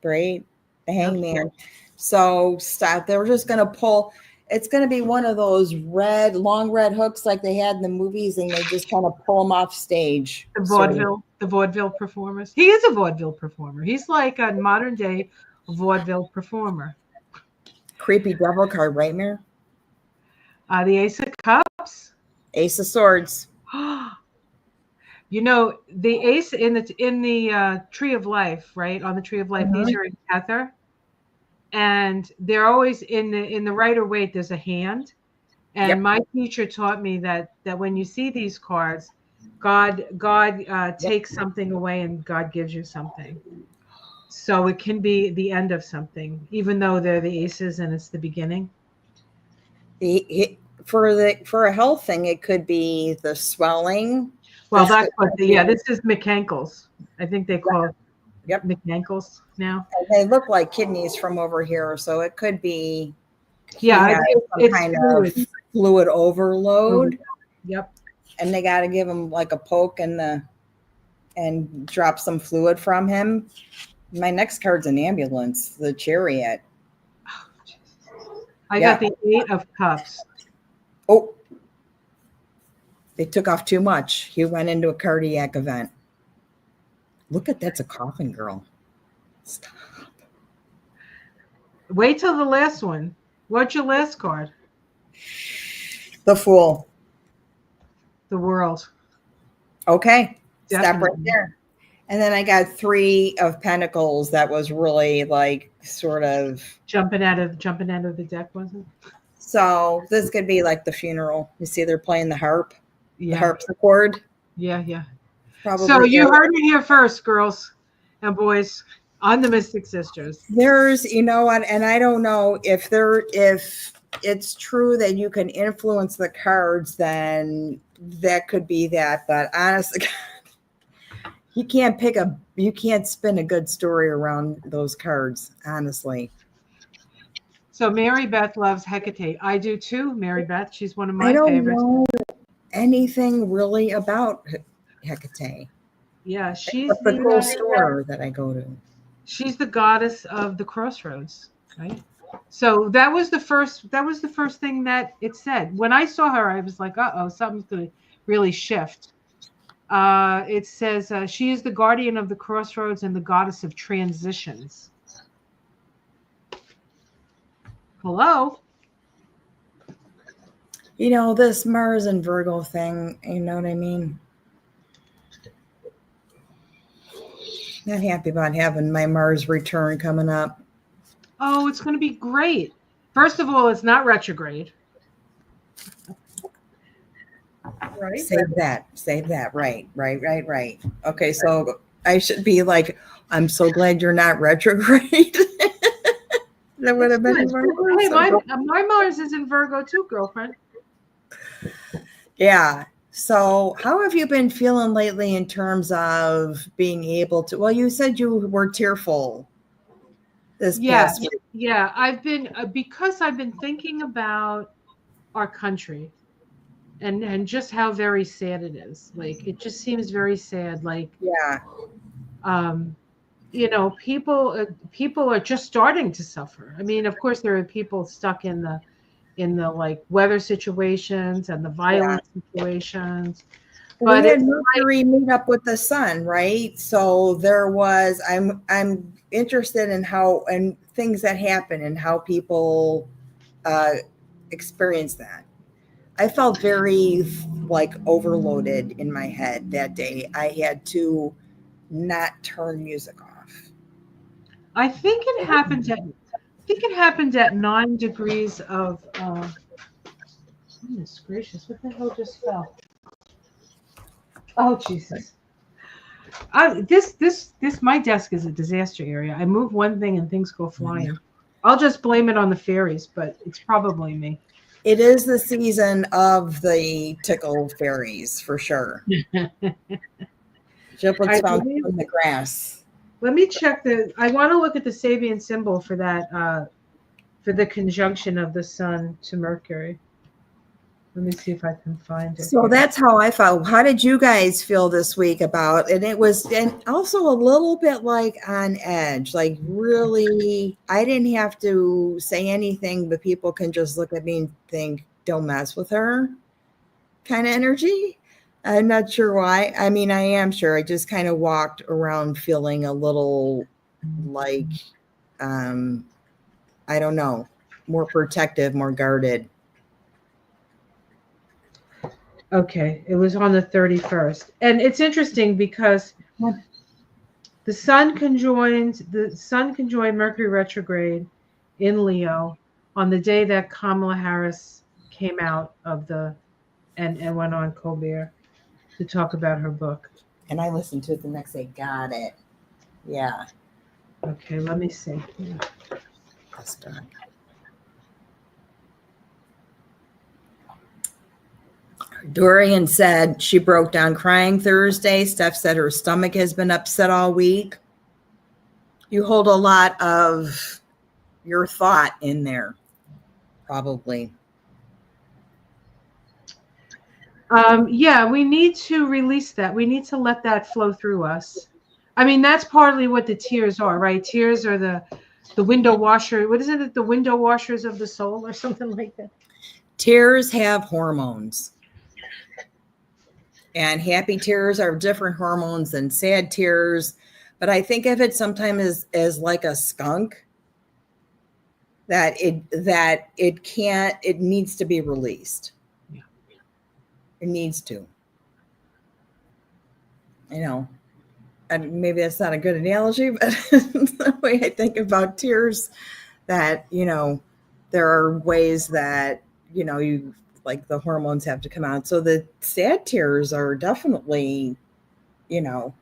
right? The Hangman. So stop. They're just going to pull. It's going to be one of those long red hooks like they had in the movies, and they just kind of pull them off stage. The vaudeville performers. He is a vaudeville performer. He's like a modern day vaudeville performer. Creepy devil card, right, Mir? The Ace of Cups. Ace of Swords. You know, the ace in the Tree of Life, right? On the Tree of Life, these are in Kether. And they're always in the Rider Waite, there's a hand. And my teacher taught me that when you see these cards, God takes something away and God gives you something. So it can be the end of something, even though they're the aces and it's the beginning. For a health thing, it could be the swelling. Well, that's what this is McAnkles. I think they call it McAnkles now. And they look like kidneys from over here, so it could be it's kind of fluid overload. Yep. And they got to give him like a poke and drop some fluid from him. My next card's an ambulance, the Chariot. I got the Eight of Cups. Oh, they took off too much. He went into a cardiac event. Look at that's a coffin girl. Stop. Wait till the last one. What's your last card? The Fool. The World. Okay. Definitely. Stop right there. And then I got 3 of Pentacles. That was really like sort of jumping out of the deck, wasn't it? So this could be like the funeral. You see, they're playing the harp, the harpsichord. Yeah. Probably. So you heard it here first, girls and boys, on the Mystic Sisters. There's, you know what, and I don't know if it's true that you can influence the cards, then that could be that. But honestly, you can't spin a good story around those cards, honestly. So Mary Beth loves Hecate. I do too, Mary Beth. She's one of my favorites. I favorites. don't know anything really about Hecate. Yeah, she's the cool store that I go to. She's the goddess of the crossroads, right? So that was the first thing that it said. When I saw her, I was like, uh-oh, something's going to really shift. It says she is the guardian of the crossroads and the goddess of transitions. Hello? You know, this Mars and Virgo thing, you know what I mean? Not happy about having my Mars return coming up. Oh, it's going to be great. First of all, it's not retrograde. Right? Save that. Right. Okay, so I should be like, I'm so glad you're not retrograde. That would have been. Hey, my Mars is in Virgo too, girlfriend. Yeah. So how have you been feeling lately in terms of being able to, well, you said you were tearful this past week. Yeah, I've been, because I've been thinking about our country and just how very sad it is. Like, it just seems very sad. Like, you know, people are just starting to suffer. I mean, of course, there are people stuck in the like weather situations and the violent situations. But we had Mercury meet up with the sun, right? So there was. I'm interested in how and things that happen and how people experience that. I felt very like overloaded in my head that day. I had to not turn music off. I think it happened at 9 degrees of goodness gracious, what the hell just fell? Oh Jesus. This my desk is a disaster area. I move one thing and things go flying. Mm-hmm. I'll just blame it on the fairies, but it's probably me. It is the season of the tickle fairies for sure. Giblets found in the grass. Let me check I want to look at the Sabian symbol for that, for the conjunction of the sun to Mercury. Let me see if I can find it. So here. that's how I felt. How did you guys feel this week about? And it was, and also a little bit like on edge, like really, I didn't have to say anything, but people can just look at me and think, don't mess with her kind of energy. I'm not sure why. I mean, I am sure. I just kind of walked around feeling a little like, I don't know, more protective, more guarded. Okay, it was on the 31st. And it's interesting because the sun conjoined Mercury retrograde in Leo on the day that Kamala Harris came out of and went on Colbert to talk about her book. And I listened to it the next day. Got it. Yeah. Okay, let me see. That's done. Dorian said she broke down crying Thursday. Steph said her stomach has been upset all week. You hold a lot of your thought in there, probably. Yeah, we need to release that. We need to let that flow through us. I mean, that's partly what the tears are, right? Tears are the window washer. What is it? The window washers of the soul or something like that. Tears have hormones. And happy tears are different hormones than sad tears. But I think of it sometimes as like a skunk that it needs to be released. Yeah. It needs to. You know, and maybe that's not a good analogy, but the way I think about tears, that, you know, there are ways that, you know, you like the hormones have to come out. So the sad tears are definitely, you know,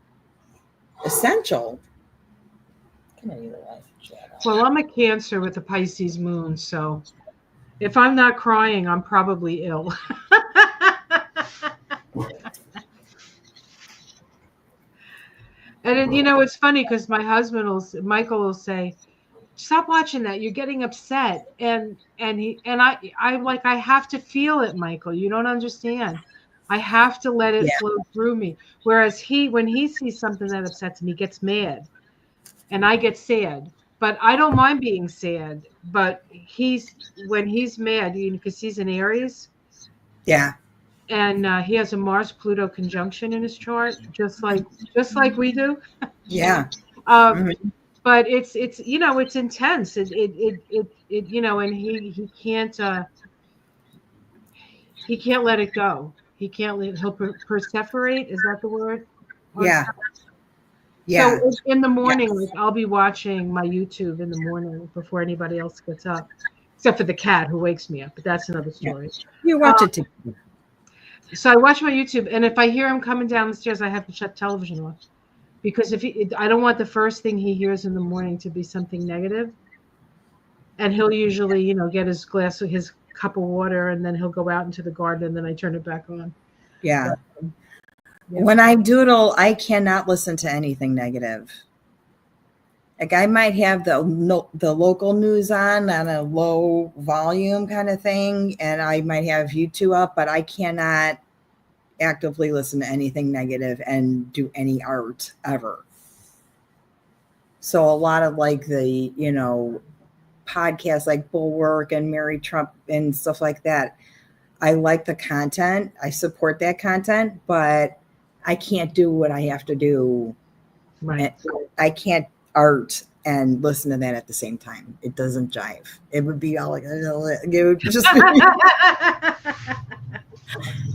essential. Well, I'm a Cancer with a Pisces moon, so if I'm not crying, I'm probably ill. And you know, it's funny because my husband Michael will say, "Stop watching that. You're getting upset." And I have to feel it, Michael. You don't understand. I have to let it flow through me. Whereas when he sees something that upsets him, he gets mad, and I get sad. But I don't mind being sad. But when he's mad, because he's in Aries. Yeah. And he has a Mars-Pluto conjunction in his chart, just like we do. Yeah. But it's you know, it's intense. It you know, and he can't let it go. He'll perseverate. Is that the word? Yeah. Yeah. So in the morning, like, I'll be watching my YouTube in the morning before anybody else gets up, except for the cat who wakes me up. But that's another story. Yeah. You watch it together. So I watch my YouTube, and if I hear him coming down the stairs, I have to shut television off, because I don't want the first thing he hears in the morning to be something negative. And he'll usually, you know, get his cup of water, and then he'll go out into the garden, and then I turn it back on. Yeah. When I doodle, I cannot listen to anything negative. Like I might have the local news on a low volume kind of thing, and I might have YouTube up, but I cannot actively listen to anything negative and do any art ever. So a lot of like the, you know, podcasts like Bulwark and Mary Trump and stuff like that, I like the content. I support that content, but I can't do what I have to do. Right. I can't art and listen to that at the same time. It doesn't jive. It would be all like, it would just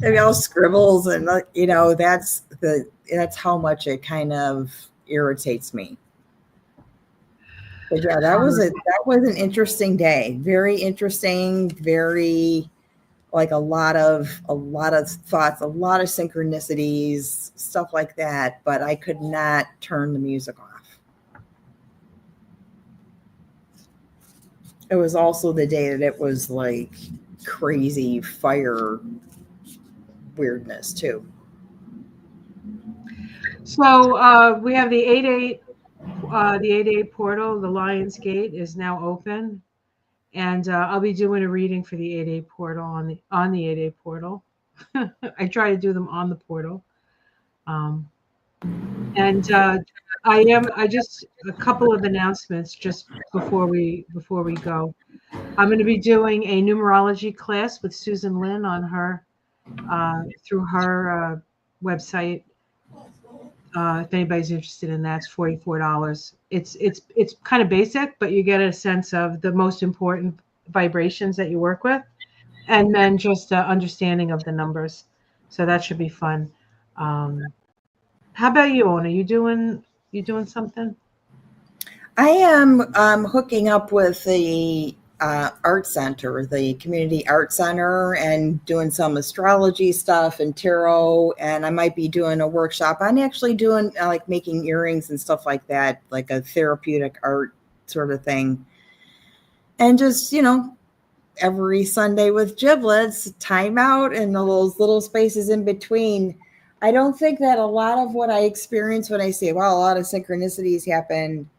be all scribbles, and you know, that's how much it kind of irritates me. But yeah, that was an interesting day. Very interesting. Very, like, a lot of thoughts, a lot of synchronicities, stuff like that. But I could not turn the music off. It was also the day that it was like crazy fire weirdness too. So we have the 8-8 The 88 portal, the Lion's Gate, is now open, and I'll be doing a reading for the 88 portal on the 88 portal. I try to do them on the portal, um, and I just a couple of announcements just before we go. I'm going to be doing a numerology class with Susan Lynn on her through her website. If anybody's interested in that, it's $44. It's kind of basic, but you get a sense of the most important vibrations that you work with, and then just understanding of the numbers. So that should be fun. How about you, Ona? You doing something? I am hooking up with the art center, the community art center, and doing some astrology stuff and tarot. And I might be doing a workshop. I'm actually doing like making earrings and stuff like that, like a therapeutic art sort of thing. And just, every Sunday with giblets, time out, and those little spaces in between. I don't think that a lot of what I experience when I say, wow, a lot of synchronicities happen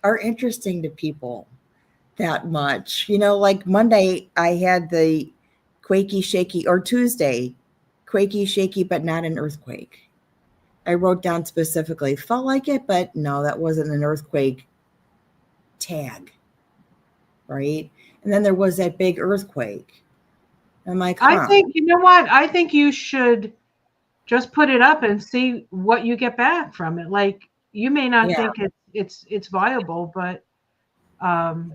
are interesting to people that much. Like Monday, I had the quakey, shaky, or Tuesday, quakey, shaky, but not an earthquake. I wrote down specifically, felt like it, but no, that wasn't an earthquake tag, right? And then there was that big earthquake. I'm like, I huh. think you know what? I think you should just put it up and see what you get back from it. Like you may not Yeah, think it's viable, but um,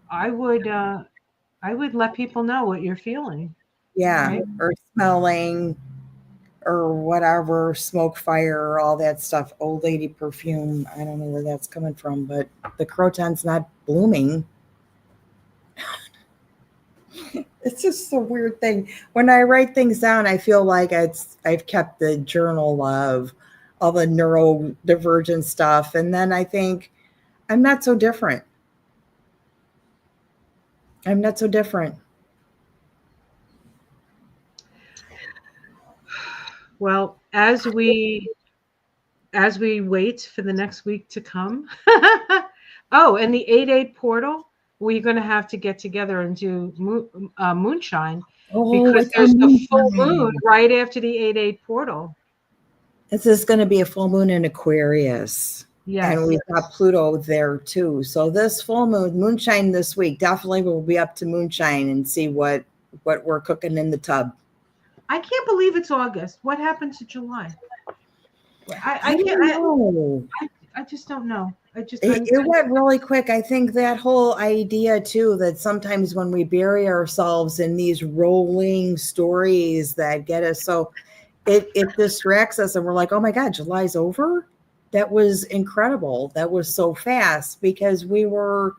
I would let people know what you're feeling, yeah. right? Or smelling or whatever, smoke, fire, all that stuff. Old lady perfume. I don't know where that's coming from, but the croton's not blooming. It's just a weird thing. When I write things down, I feel like I've kept the journal of all the neurodivergent stuff. And then I think I'm not so different. I'm not so different. Well, as we wait for the next week to come. Oh, and the 88 portal, we're going to have to get together and do moonshine Oh, because it's our there's the full moon moonshine. right after the 88 portal. This is going to be a full moon in Aquarius. And Yes. we've got Pluto there too. So this full moon, moonshine this week, definitely will be up to moonshine and see what we're cooking in the tub. I can't believe it's August. What happened to July? I I can't. don't know. I just don't know. I just. It went really quick. I think that whole idea too, that sometimes when we bury ourselves in these rolling stories that get us so it distracts us and we're like, oh my God, July's over. That was incredible. That was so fast because we were,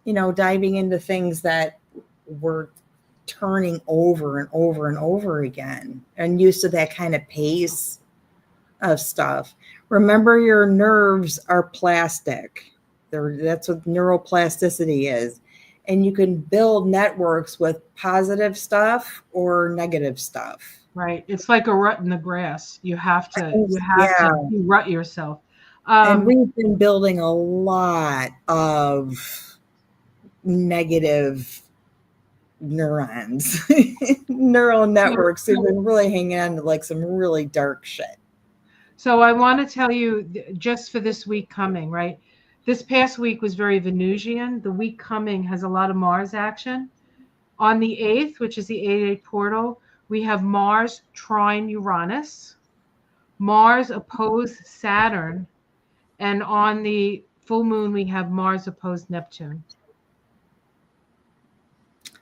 diving into things that were turning over and over and over again and used to that kind of pace of stuff. Remember, your nerves are plastic. That's what neuroplasticity is. And you can build networks with positive stuff or negative stuff. Right. It's like a rut in the grass. You have to Yeah. rut yourself. And we've been building a lot of negative neurons, neural networks. We've been really hanging on to like some really dark shit. So I want to tell you just for this week coming, right? This past week was very Venusian. The week coming has a lot of Mars action. On the 8th, which is the 88 portal, we have Mars trine Uranus, Mars opposed Saturn, and on the full moon, we have Mars opposed Neptune.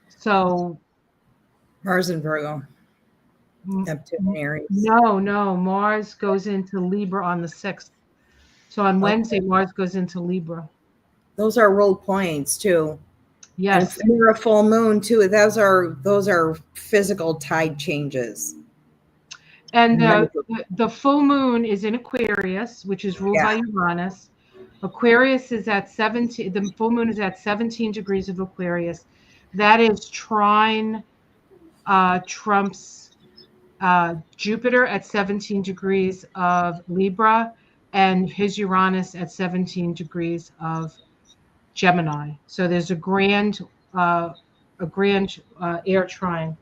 So Mars and Virgo, Neptune and Aries. No. Mars goes into Libra on the 6th. So on Wednesday, Mars goes into Libra. Those are world points too. Yes. And for a full moon too. Those are physical tide changes. And the full moon is in Aquarius, which is ruled by Uranus. Aquarius is at 17. The full moon is at 17 degrees of Aquarius. That is trine Trump's Jupiter at 17 degrees of Libra, and his Uranus at 17 degrees of Gemini. So there's a grand air trine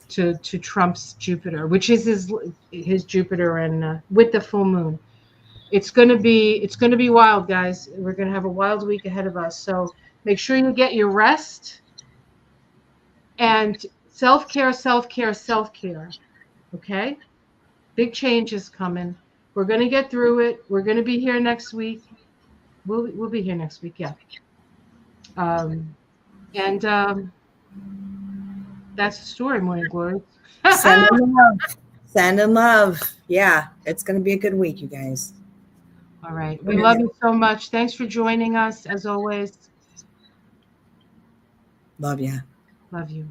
to Trump's Jupiter, which is his Jupiter, and with the full moon. It's gonna be wild, guys. We're gonna have a wild week ahead of us. So make sure you get your rest and self-care, self-care, self-care. Okay? Big change is coming. We're gonna get through it. We're gonna be here next week. We'll be here next week, yeah. And that's the story, Morning Glory. Send in love. Send in love. Yeah, it's going to be a good week, you guys. All right. We love you so much. Thanks for joining us, as always. Love ya. Love you.